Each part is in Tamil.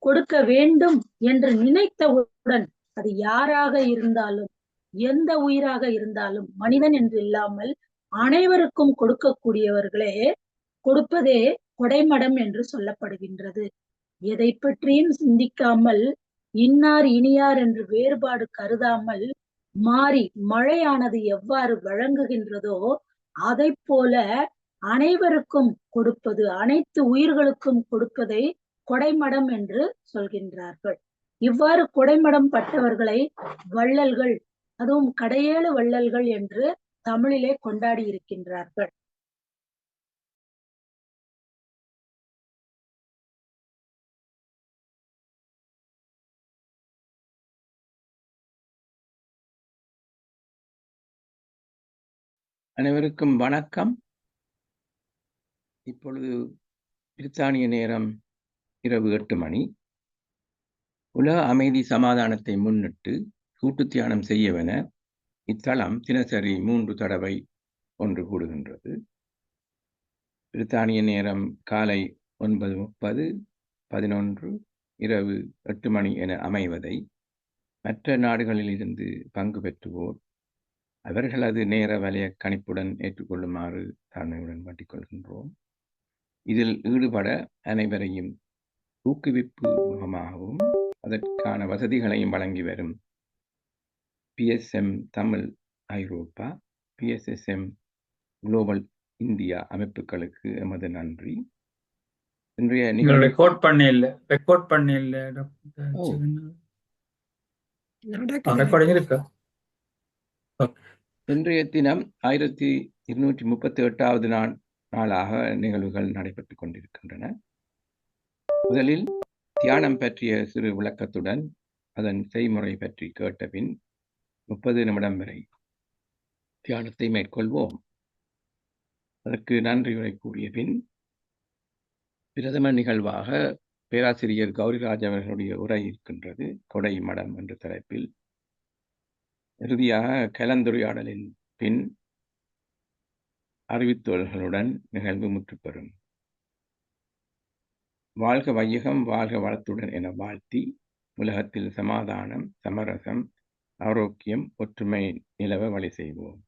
கொடுக்க வேண்டும் என்று நினைத்தவுடன் அது யாராக இருந்தாலும் எந்த உயிராக இருந்தாலும் மனிதன் என்று இல்லாமல் அனைவருக்கும் கொடுக்கக்கூடியவர்களே கொடுப்பதே கொடைமடம் என்று சொல்லப்படுகின்றது. எதை பற்றியும் சிந்திக்காமல் இன்னார் இனியார் என்று வேறுபாடு கருதாமல் மாறி மழையானது எவ்வாறு வழங்குகின்றதோ அதை போல அனைவருக்கும் கொடுப்பது, அனைத்து உயிர்களுக்கும் கொடுப்பதை கொடைமடம் என்று சொல்கின்றார்கள். இவ்வாறு கொடைமடம் பட்டவர்களை வள்ளல்கள், அதுவும் கடையேழு வள்ளல்கள் என்று தமிழிலே கொண்டாடி இருக்கின்றார்கள். அனைவருக்கும் வணக்கம். இப்பொழுது பிரித்தானிய நேரம் இரவு 8 மணி. உலக அமைதி சமாதானத்தை முன்னிட்டு கூட்டு தியானம் செய்யவென இத்தளம் தினசரி 3 தடவை ஒன்று கூடுகின்றது. பிரித்தானிய நேரம் காலை 9:30, 11, இரவு 8 மணி என அமைவதை மற்ற நாடுகளில் இருந்து பங்கு பெற்றுவோர் அவர்களது நேர வலய கணிப்புடன் ஏற்றுக்கொள்ளுமாறு தாழ்மையுடன் வேண்டிக் கொள்கின்றோம். இதில் ஈடுபட அனைவரையும் ஊக்குவிப்பு முகமாகவும் அதற்கான வசதிகளையும் வழங்கி வரும் PSM தமிழ் ஐரோப்பா, PSSM குளோபல் இந்தியா அமைப்புகளுக்கு எமது நன்றி. இன்றைய நிகழ்வு ரெக்கார்ட் இருக்கா? இன்றைய தினம் 1238வது நாளாக நிகழ்வுகள் நடைபெற்றுக் கொண்டிருக்கின்றன. முதலில் தியானம் பற்றிய சிறு விளக்கத்துடன் அதன் செய்முறை பற்றி கேட்ட பின் 30 நிமிடம் வரை தியானத்தை மேற்கொள்வோம். அதற்கு நன்றியுரை கூறிய பின் பிரதம நிகழ்வாக பேராசிரியர் கௌரிராஜ் அவர்களுடைய உரை இருக்கின்றது, கொடை மடம் என்ற தலைப்பில். இறுதியாக கலந்துரையாடலின் பின் அறிவித்தல்களுடன் நிகழ்வு முற்றுப்பெறும். வாழ்க வையகம், வாழ்க வளத்துடன் என வாழ்த்தி உலகத்தில் சமாதானம், சமரசம், ஆரோக்கியம், ஒற்றுமை நிலவ வழி செய்வோம்.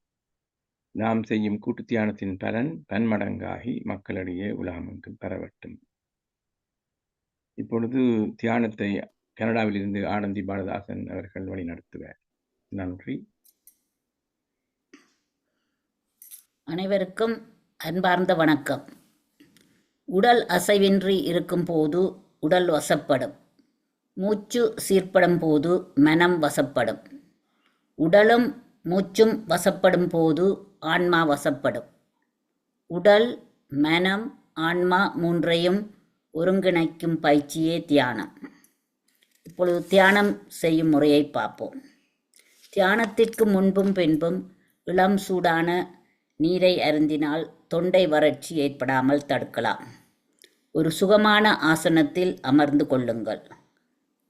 நாம் செய்யும் கூட்டு தியானத்தின் பலன் பன்மடங்காகி மக்களிடையே உலகமெங்கும் பரவட்டும். இப்பொழுது தியானத்தை கனடாவில் இருந்து ஆனந்தி பாலதாசன் அவர்கள் வழிநடத்துவார். நன்றி. அனைவருக்கும் அன்பார்ந்த வணக்கம். உடல் அசைவின்றி இருக்கும் போது உடல் வசப்படும். மூச்சு சீர்படும் போது மனம் வசப்படும். உடலும் மூச்சும் வசப்படும் போது ஆன்மா வசப்படும். உடல், மனம், ஆன்மா மூன்றையும் ஒருங்கிணைக்கும் பயிற்சியே தியானம். இப்பொழுது தியானம் செய்யும் முறையை பார்ப்போம். தியானத்திற்கு முன்பும் பின்பும் இளம் சூடான நீரை அருந்தினால் தொண்டை வறட்சி ஏற்படாமல் தடுக்கலாம். ஒரு சுகமான ஆசனத்தில் அமர்ந்து கொள்ளுங்கள்.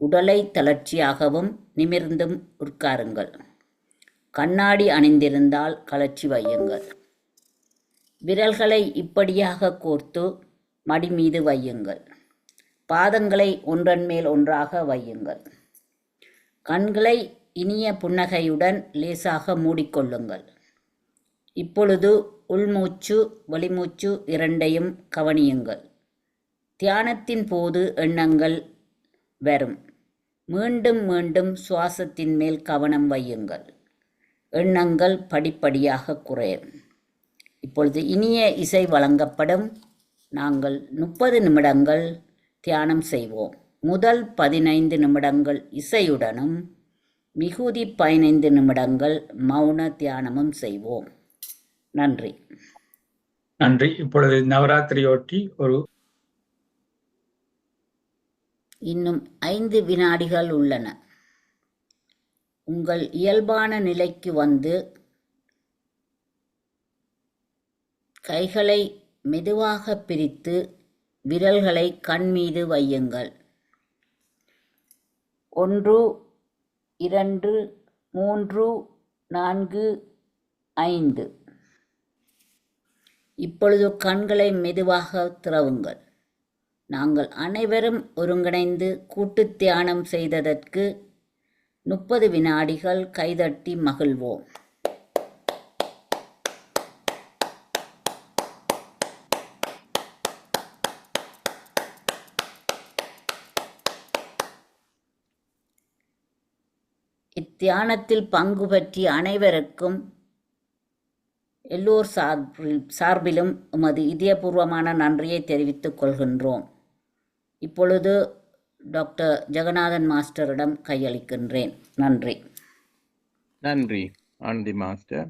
உடலை தளர்ச்சியாகவும் நிமிர்ந்தும் உட்காருங்கள். கண்ணாடி அணிந்திருந்தால் கழற்றி வையுங்கள். விரல்களை இப்படியாக கோர்த்து மடி மீது வையுங்கள். பாதங்களை ஒன்றன் மேல் ஒன்றாக வையுங்கள். கண்களை இனிய புன்னகையுடன் லேசாக மூடிக்கொள்ளுங்கள். இப்பொழுது உள்மூச்சு, வெளிமூச்சு இரண்டையும் கவனியுங்கள். தியானத்தின் போது எண்ணங்கள் வரும். மீண்டும் மீண்டும் சுவாசத்தின் மேல் கவனம் வையுங்கள். எண்ணங்கள் படிப்படியாக குறையும். இப்பொழுது இனிய இசை வழங்கப்படும். நாங்கள் 30 நிமிடங்கள் தியானம் செய்வோம். முதல் 15 நிமிடங்கள் இசையுடனும் மிகுதி 15 நிமிடங்கள் மௌன தியானமும் செய்வோம். நன்றி. நன்றி. இப்பொழுது நவராத்திரியொட்டி இன்னும் 5 வினாடிகள் உள்ளன. உங்கள் இயல்பான நிலைக்கு வந்து கைகளை மெதுவாக பிரித்து விரல்களை கண் மீது வையுங்கள். 1, 2, 3, 4, 5. இப்பொழுது கண்களை மெதுவாக திறவுங்கள். நாங்கள் அனைவரும் ஒருங்கிணைந்து கூட்டுத் தியானம் செய்ததற்கு 30 வினாடிகள் கைதட்டி மகிழ்வோம். இத்தியானத்தில் பங்கு பற்றிய அனைவருக்கும் எல்லோர் சார்பிலும் எமது இதயபூர்வமான நன்றியை தெரிவித்துக் கொள்கின்றோம். இப்பொழுது டாக்டர் ஜெகநாதன் மாஸ்டரிடம் கையளிக்கின்றேன். நன்றி. நன்றி ஆனந்தி மாஸ்டர்.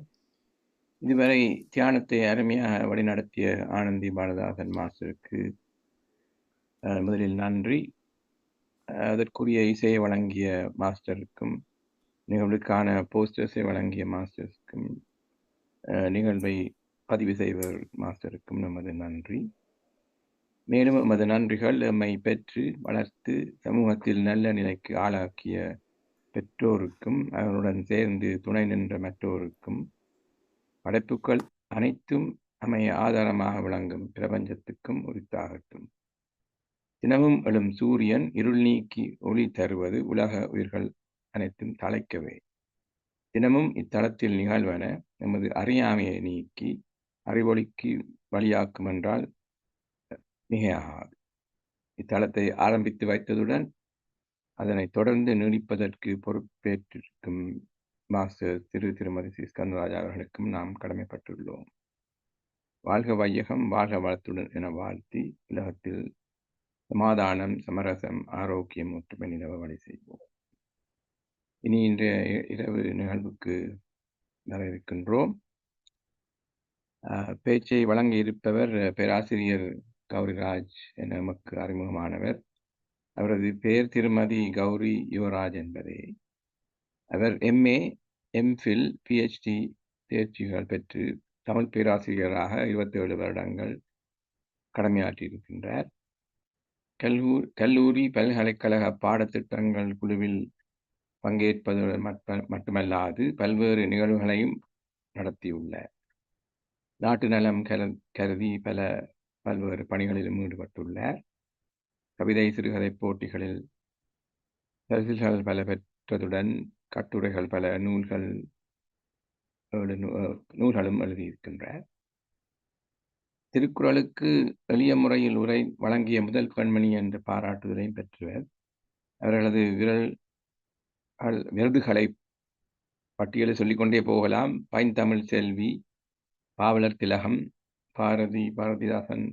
இதுவரை தியானத்தை அருமையாக வழிநடத்திய ஆனந்தி பாலதாசன் மாஸ்டருக்கு முதலில் நன்றி. அதற்குரிய இசையை வழங்கிய மாஸ்டருக்கும், நிகழ்வுக்கான போஸ்டர்ஸை வழங்கிய மாஸ்டர்ஸுக்கும், நிகழ்வை பதிவு செய்வர் மாஸ்டருக்கும் நமது நன்றி. மேலும் நமது நன்றிகள் எம்மை பெற்று வளர்த்து சமூகத்தில் நல்ல நிலைக்கு ஆளாக்கிய பெற்றோருக்கும், அவருடன் சேர்ந்து துணை நின்ற மற்றோருக்கும், படைப்புகள் அனைத்தும் அமைய ஆதாரமாக விளங்கும் பிரபஞ்சத்துக்கும் உரித்தாகட்டும். தினமும் எழும் சூரியன் இருள் நீக்கி ஒளி தருவது உலக உயிர்கள் அனைத்தும் தழைக்கவே. தினமும் இத்தலத்தில் நிகழ்வன நமது அறியாமையை நீக்கி அறிவொளிக்கு வழியாக்கும் என்றால் மிகையாகாது. இத்தலத்தை ஆரம்பித்து வைத்ததுடன் அதனை தொடர்ந்து நீடிப்பதற்கு பொறுப்பேற்றிருக்கும் மாஸ்டர் திருமதி சி ஸ்கந்தராஜா அவர்களுக்கும் நாம் கடமைப்பட்டுள்ளோம். வாழ்க வையகம், வாழ்க வளத்துடன் என வாழ்த்தி உலகத்தில் சமாதானம், சமரசம், ஆரோக்கியம், ஒற்றுமை நிலவ வழி செய்வோம். இனி இன்றைய இரவு நிகழ்வுக்கு வரவிருக்கின்றோம். பேச்சை வழங்க இருப்பவர் பேராசிரியர் கௌரிராஜ் என நமக்கு அறிமுகமானவர். அவரது பெயர் திருமதி கௌரி யுவராஜ் என்பதே. அவர் MA, MPhil, PhD தேர்ச்சிகள் பெற்று தமிழ் பேராசிரியராக 27 வருடங்கள் கடமையாற்றியிருக்கின்றார். கல்லூரி பல்கலைக்கழக பாடத்திட்டங்கள் குழுவில் பங்கேற்பது மட்டுமல்லாது பல்வேறு நிகழ்வுகளையும் நடத்தியுள்ளார். நாட்டு நலம் கருதி பல்வேறு பணிகளிலும் ஈடுபட்டுள்ளார். கவிதை சிறுகதை போட்டிகளில் பரிசுகள் பல பெற்றதுடன் கட்டுரைகள் பல நூல்களும் எழுதியிருக்கின்றார். திருக்குறளுக்கு எளிய முறையில் உரை வழங்கிய முதல் பெண்மணி என்ற பாராட்டுதலையும் பெற்றவர். அவர்களது விருதுகளை பட்டியலை சொல்லிக்கொண்டே போகலாம். பைந்தமிழ் செல்வி, பாவலர் திலகம், பாரதிதாசன்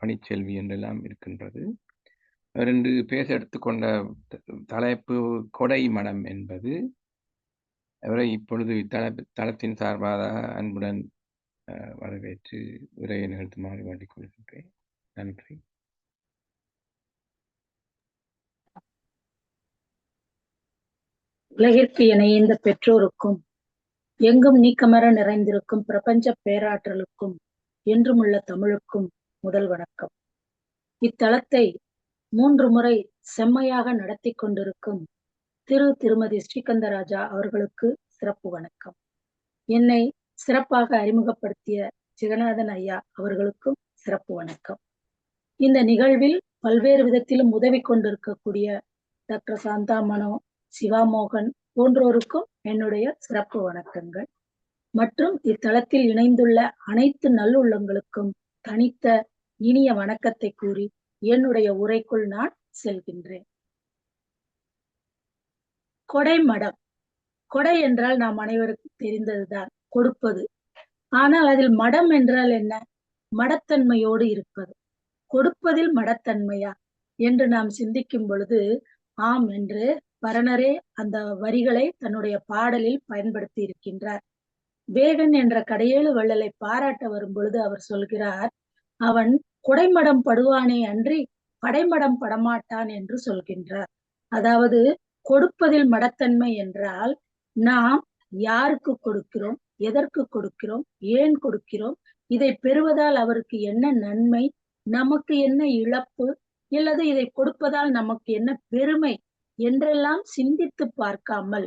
பணிச்செல்வி என்றெல்லாம் இருக்கின்றது. ரெண்டு பேச எடுத்துக்கொண்ட தலைப்பு கொடை மடம் என்பது. அவரை இப்பொழுது தளத்தின் சார்பாக அன்புடன் வரவேற்று உரையை நிகழ்த்துமாறு வேண்டிக் கொள்கின்றேன். நன்றி. உலகிற்கு இணைந்த பெற்றோருக்கும் எங்கும் நீக்கமர நிறைந்திருக்கும் பிரபஞ்ச பேராற்றலுக்கும் என்றுமுள்ள தமிழுக்கும் முதல் வணக்கம். இத்தலத்தை 3 முறை செம்மையாக நடத்தி கொண்டிருக்கும் திருமதி ஸ்ரீகந்தராஜா அவர்களுக்கு சிறப்பு வணக்கம். என்னை சிறப்பாக அறிமுகப்படுத்திய ஜெகநாதன் ஐயா அவர்களுக்கும் சிறப்பு வணக்கம். இந்த நிகழ்வில் பல்வேறு விதத்திலும் உதவி கொண்டிருக்கக்கூடிய டாக்டர் சாந்தா மனோ, சிவாமோகன் போன்றோருக்கும் என்னுடைய சிறப்பு வணக்கங்கள். மற்றும் இத்தலத்தில் இணைந்துள்ள அனைத்து நல்லுள்ளங்களுக்கும் தனித்த இனிய வணக்கத்தை கூறி என்னுடைய உரைக்குள் நான் செல்கின்றேன். கொடை மடம். கொடை என்றால் நாம் அனைவருக்கும் தெரிந்ததுதான், கொடுப்பது. ஆனால் அதில் மடம் என்றால் என்ன? மடத்தன்மையோடு இருப்பது. கொடுப்பதில் மடத்தன்மையா என்று நாம் சிந்திக்கும் பொழுது ஆம் என்று பரணரே அந்த வரிகளை தன்னுடைய பாடலில் பயன்படுத்தி இருக்கின்றார். வேகன் என்ற கடையேழு வள்ளலை பாராட்ட வரும் பொழுது அவர் சொல்கிறார், அவன் கொடைமடம் படுவானே அன்றி படைமடம் படமாட்டான் என்று சொல்கின்றார். அதாவது கொடுப்பதில் மடத்தன்மை என்றால் நாம் யாருக்கு கொடுக்கிறோம், எதற்கு கொடுக்கிறோம், ஏன் கொடுக்கிறோம், இதை பெறுவதால் அவருக்கு என்ன நன்மை, நமக்கு என்ன இழப்பு, அல்லது இதை கொடுப்பதால் நமக்கு என்ன பெருமை என்றெல்லாம் சிந்தித்து பார்க்காமல்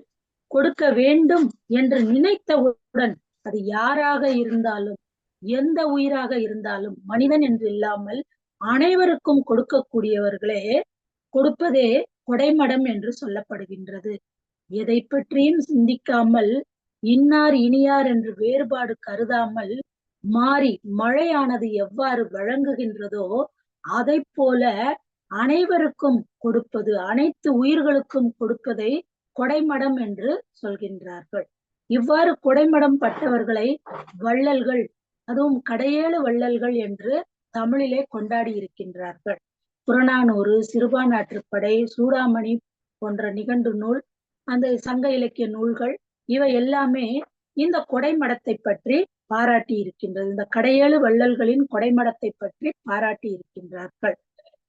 கொடுக்க வேண்டும் என்று நினைத்தவுடன் அது யாராக இருந்தாலும் எந்த உயிராக இருந்தாலும் மனிதன் என்று இல்லாமல் அனைவருக்கும் கொடுக்கக்கூடியவர்களே கொடுப்பதே கொடைமடம் என்று சொல்லப்படுகின்றது. எதை பற்றியும் சிந்திக்காமல் இன்னார் இனியார் என்று வேறுபாடு கருதாமல் மாறி மழையானது எவ்வாறு வழங்குகின்றதோ அதை போல அனைவருக்கும் கொடுப்பது, அனைத்து உயிர்களுக்கும் கொடுப்பதை கொடைமடம் என்று சொல்கின்றார்கள். இவ்வாறு கொடைமடம் பட்டவர்களை வள்ளல்கள், அதுவும் கடையேழு வள்ளல்கள் என்று தமிழிலே கொண்டாடி இருக்கின்றார்கள். புறநானூறு, சிறுபானாற்றுப்படை, சூடாமணி போன்ற நிகண்டு நூல், அந்த சங்க இலக்கிய நூல்கள் இவை எல்லாமே இந்த கொடைமடத்தை பற்றி பாராட்டி இருக்கின்றது. இந்த கடையேழு வள்ளல்களின் கொடைமடத்தை பற்றி பாராட்டி இருக்கின்றார்கள்.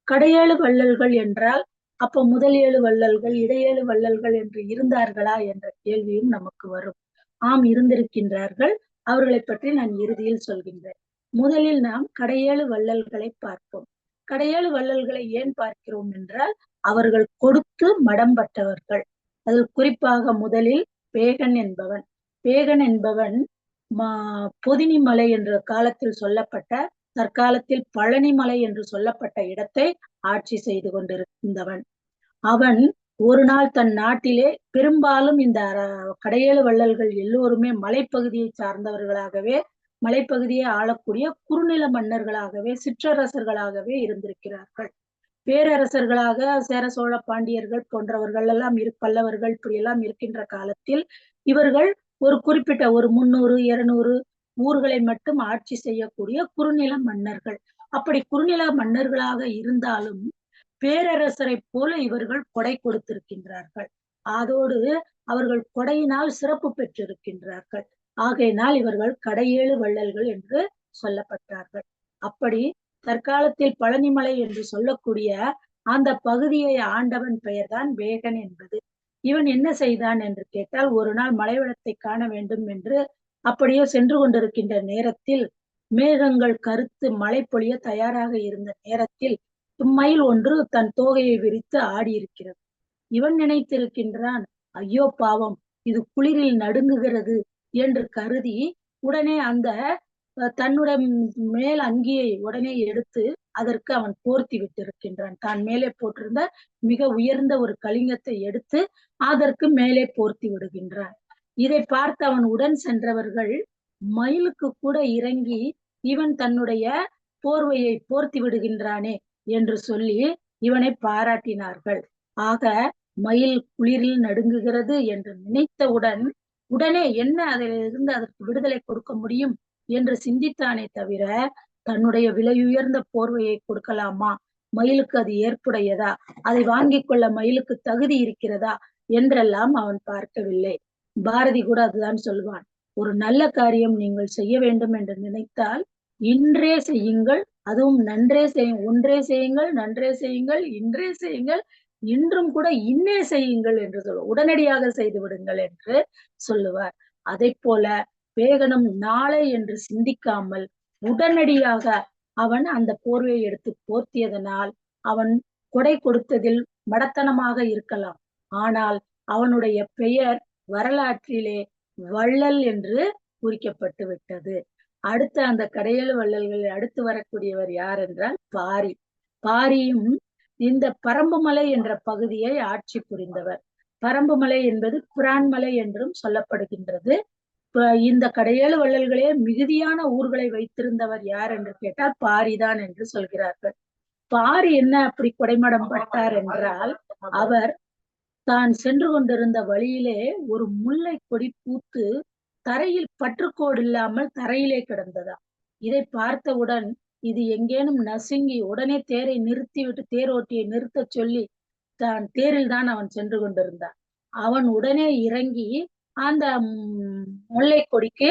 கடையேழு வள்ளல்கள் என்றால் அப்ப முதல் 7 வள்ளல்கள், இடையேழு வள்ளல்கள் என்று இருந்தார்களா என்ற கேள்வியும் நமக்கு வரும். ஆம், இருந்திருக்கின்றார்கள். அவர்களை பற்றி நான் இறுதியில் சொல்கின்றேன். முதலில் நாம் கடையேழு வள்ளல்களை பார்ப்போம். கடையேழு வள்ளல்களை ஏன் பார்க்கிறோம் என்றால் அவர்கள் கொடுத்து மடம் பட்டவர்கள். அதில் குறிப்பாக முதலில் பேகன் என்பவன். பேகன் என்பவன் பொதினிமலை என்ற காலத்தில் சொல்லப்பட்ட, தற்காலத்தில் பழனிமலை என்று சொல்லப்பட்ட இடத்தை ஆட்சி செய்து கொண்டிருந்தவன். அவன் ஒரு நாள் தன் நாட்டிலே, பெரும்பாலும் இந்த கடையேழு வள்ளல்கள் எல்லோருமே மலைப்பகுதியை சார்ந்தவர்களாகவே, மலைப்பகுதியை ஆளக்கூடிய குறுநில மன்னர்களாகவே, சிற்றரசர்களாகவே இருந்திருக்கிறார்கள். பேரரசர்களாக சேர சோழ பாண்டியர்கள் போன்றவர்கள் எல்லாம் பல்லவர்கள் இப்படி எல்லாம் இருக்கின்ற காலத்தில் இவர்கள் ஒரு குறிப்பிட்ட ஒரு 300 200 ஊர்களை மட்டும் ஆட்சி செய்யக்கூடிய குறுநில மன்னர்கள். அப்படி குறுநில மன்னர்களாக இருந்தாலும் பேரரசரை போல இவர்கள் கொடை கொடுத்திருக்கின்றார்கள். அதோடு அவர்கள் கொடையினால் சிறப்பு பெற்றிருக்கின்றார்கள். ஆகையினால் இவர்கள் கடையேழு வள்ளல்கள் என்று சொல்லப்பட்டார்கள். அப்படி தற்காலத்தில் பழனிமலை என்று சொல்லக்கூடிய அந்த பகுதியை ஆண்டவன் பெயர்தான் பேகன் என்பது. இவன் என்ன செய்தான் என்று கேட்டால், ஒரு நாள் மலைவளத்தை காண வேண்டும் என்று அப்படியே சென்று கொண்டிருக்கின்ற நேரத்தில், மேகங்கள் கருத்து மழை பொழிய தயாராக இருந்த நேரத்தில் மயில் ஒன்று தன் தோகையை விரித்து ஆடி இருக்கிறது. இவன் நினைத்திருக்கின்றான், ஐயோ பாவம், இது குளிரில் நடுங்குகிறது என்று கருதி உடனே அந்த தன்னுடைய மேல் அங்கியை உடனே எடுத்து அதற்கு அவன் போர்த்தி விட்டிருக்கின்றான். தான் மேலே போட்டிருந்த மிக உயர்ந்த ஒரு கலிங்கத்தை எடுத்து அதற்கு மேலே போர்த்தி விடுகின்றான். இதை பார்த்து அவன் உடன் சென்றவர்கள் மயிலுக்கு கூட இறங்கி இவன் தன்னுடைய போர்வையை போர்த்தி விடுகின்றானே என்று சொல்லி இவனை பாராட்டினார்கள். ஆக மயில் குளிரில் நடுங்குகிறது என்று நினைத்தவுடன் உடனே என்ன அதிலிருந்து அதற்கு விடுதலை கொடுக்க முடியும் என்று சிந்தித்தானே தவிர, தன்னுடைய விலையுயர்ந்த போர்வையை கொடுக்கலாமா, மயிலுக்கு அது ஏற்புடையதா, அதை வாங்கிக் கொள்ள மயிலுக்கு தகுதி இருக்கிறதா என்றெல்லாம் அவன் பார்க்கவில்லை. பாரதி கூட அதுதான் சொல்வான், ஒரு நல்ல காரியம் நீங்கள் செய்ய வேண்டும் என்று நினைத்தால் இன்றே செய்யுங்கள், அதுவும் நன்றே செய்யுங்கள், ஒன்றே செய்யுங்கள், நன்றே செய்யுங்கள், இன்றே செய்யுங்கள், இன்றும் கூட இன்னே செய்யுங்கள் என்று சொல்லுவார். உடனடியாக செய்து விடுங்கள் என்று சொல்லுவார். அதை போல பேகனும் நாளை என்று சிந்திக்காமல் உடனடியாக அவன் அந்த போர்வையை எடுத்து போர்த்தியதனால் அவன் கொடை கொடுத்ததில் மடத்தனமாக இருக்கலாம், ஆனால் அவனுடைய பெயர் வரலாற்றிலே வள்ளல் என்று குறிக்கப்பட்டு விட்டது. அடுத்த அந்த கடையேழு வள்ளல்களில் அடுத்து வரக்கூடியவர் யார் என்றால் பாரி. பாரியும் இந்த பரம்புமலை என்ற பகுதியை ஆட்சி புரிந்தவர். பரம்புமலை என்பது பிரான்மலை என்றும் சொல்லப்படுகின்றது. இந்த கடையேழு வள்ளல்களே மிகுதியான ஊர்களை வைத்திருந்தவர் யார் என்று கேட்டால் பாரிதான் என்று சொல்கிறார்கள். பாரி என்ன அப்படி கொடைமடம் பட்டார் என்றால், அவர் தான் சென்று கொண்டிருந்த வழியிலே ஒரு முல்லை கொடி பூத்து தரையில் பற்றுக்கோடு இல்லாமல் தரையிலே கிடந்ததா. இதை பார்த்தவுடன் இது எங்கேனும் நசுங்கி உடனே தேரை நிறுத்திவிட்டு தேரோட்டியை நிறுத்த சொல்லி தான் தேரில் தான் அவன் சென்று கொண்டிருந்தான். அவன் உடனே இறங்கி அந்த முல்லை கொடிக்கு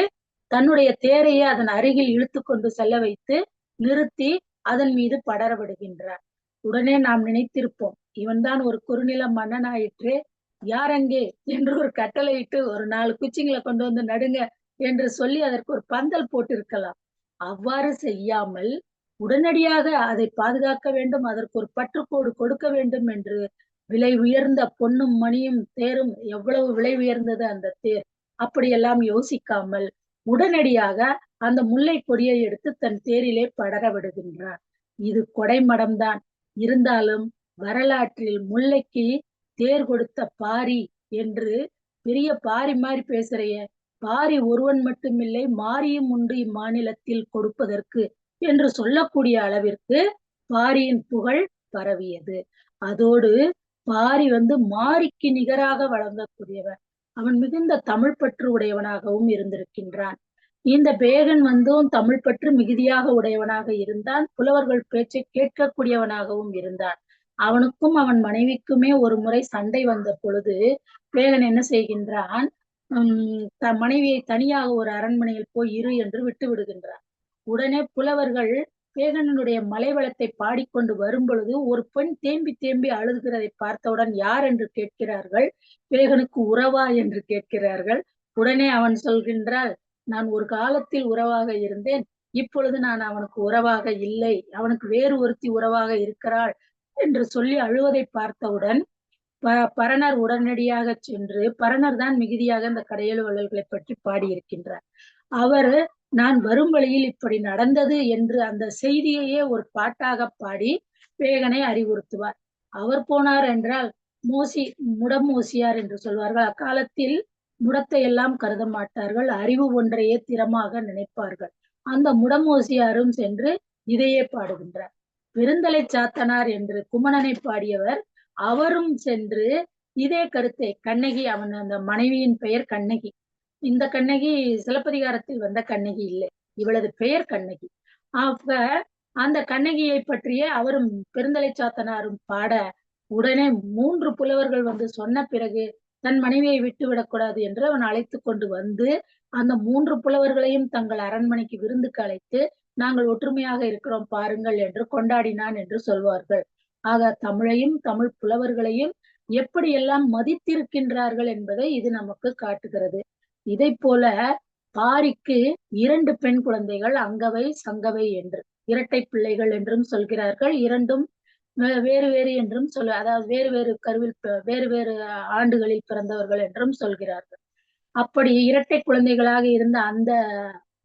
தன்னுடைய தேரையை அதன் அருகில் இழுத்து கொண்டு செல்ல வைத்து நிறுத்தி அதன் மீது படர விடுகின்றார். உடனே நாம் நினைத்திருப்போம், இவன் தான் ஒரு குறுநில மன்னனாயிற்று, யாரங்கே என்று ஒரு கட்டளையிட்டு ஒரு 4 குச்சிங்களை கொண்டு வந்து நடுங்க என்று சொல்லி அதற்கு ஒரு பந்தல் போட்டிருக்கலாம். அவ்வாறு செய்யாமல் உடனடியாக அதை பாதுகாக்க வேண்டும், அதற்கு ஒரு பற்றுக்கோடு கொடுக்க வேண்டும் என்று விலை உயர்ந்த பொன்னும் மணியும் தேரும், எவ்வளவு விலை உயர்ந்தது அந்த தேர், அப்படியெல்லாம் யோசிக்காமல் உடனடியாக அந்த முல்லை கொடியை எடுத்து தன் தேரிலே படர விடுகின்றார். இது கொடைமடம்தான். இருந்தாலும் வரலாற்றில் முல்லைக்கு தேர் கொடுத்த பாரி என்று பெரிய பாரி மாதிரி பேசுறைய. பாரி ஒருவன் மட்டுமில்லை, மாரியும் உண்டு இம்மாநிலத்தில் கொடுப்பதற்கு என்று சொல்லக்கூடிய அளவிற்கு பாரியின் புகழ் பரவியது. அதோடு பாரி மாரிக்கு நிகராக வழங்கக்கூடியவன். அவன் மிகுந்த தமிழ் பற்று உடையவனாகவும் இருந்திருக்கின்றான். இந்த பேகன் தமிழ் பற்று மிகுதியாக உடையவனாக இருந்தான். புலவர்கள் பேச்சை கேட்கக்கூடியவனாகவும் இருந்தான். அவனுக்கும் அவன் மனைவிக்குமே ஒரு முறை சண்டை வந்த பொழுது பேகன் என்ன செய்கின்றான், மனைவியை தனியாக ஒரு அரண்மனையில் போய் இரு என்று விட்டு விடுகின்றான். உடனே புலவர்கள் பேகனுடைய மலைவளத்தை பாடிக்கொண்டு வரும் பொழுது ஒரு பெண் தேம்பி தேம்பி அழுகிறதை பார்த்தவுடன் யார் என்று கேட்கிறார்கள். பேகனுக்கு உறவா என்று கேட்கிறார்கள். உடனே அவன் சொல்கின்றாள், நான் ஒரு காலத்தில் உறவாக இருந்தேன், இப்பொழுது நான் அவனுக்கு உறவாக இல்லை, அவனுக்கு வேறு ஒருத்தி உறவாக இருக்கிறாள் என்று சொல்லி அழுவதை பார்த்தவுடன் பரணர் உடனடியாக சென்று, பரணர் தான் மிகுதியாக இந்த கடையெழு வள்ளல்களை பற்றி பாடியிருக்கின்றார். அவர் நான் வரும் வழியில் இப்படி நடந்தது என்று அந்த செய்தியையே ஒரு பாட்டாக பாடி பேகனை அறிவுறுத்துவார். அவர் போனார் என்றால் முடமோசியார் என்று சொல்வார்கள். அக்காலத்தில் முடத்தை எல்லாம் கருத மாட்டார்கள், அறிவு ஒன்றையே திறமாக நினைப்பார்கள். அந்த முடமோசியாரும் சென்று இதையே பாடுகின்றார். பெருந்தலை சாத்தனார் என்று குமணனை பாடியவர் அவரும் சென்று இதே கருத்தை, கண்ணகி, அவன் அந்த மனைவியின் பெயர் கண்ணகி. இந்த கண்ணகி சிலப்பதிகாரத்தில் வந்த கண்ணகி இல்லை, இவளது பெயர் கண்ணகி. ஆக அந்த கண்ணகியை பற்றிய அவரும் பெருந்தலை சாத்தனாரும் பாட, உடனே 3 புலவர்கள் சொன்ன பிறகு தன் மனைவியை விட்டு விடக்கூடாது என்று அவன் அழைத்து கொண்டு வந்து அந்த 3 புலவர்களையும் தங்கள் அரண்மனைக்கு விருந்துக்கு அழைத்து, நாங்கள் ஒற்றுமையாக இருக்கிறோம் பாருங்கள் என்று கொண்டாடினான் என்று சொல்வார்கள். ஆக தமிழையும் தமிழ் புலவர்களையும் எப்படியெல்லாம் மதித்திருக்கின்றார்கள் என்பதை இது நமக்கு காட்டுகிறது. இதை போல பாரிக்கு 2 பெண் குழந்தைகள், அங்கவை சங்கவை என்று, இரட்டை பிள்ளைகள் என்றும் சொல்கிறார்கள். இரண்டும் வேறு வேறு என்றும் அதாவது வேறு வேறு கருவில் வேறு வேறு ஆண்டுகளில் பிறந்தவர்கள் என்றும் சொல்கிறார்கள். அப்படி இரட்டை குழந்தைகளாக இருந்த அந்த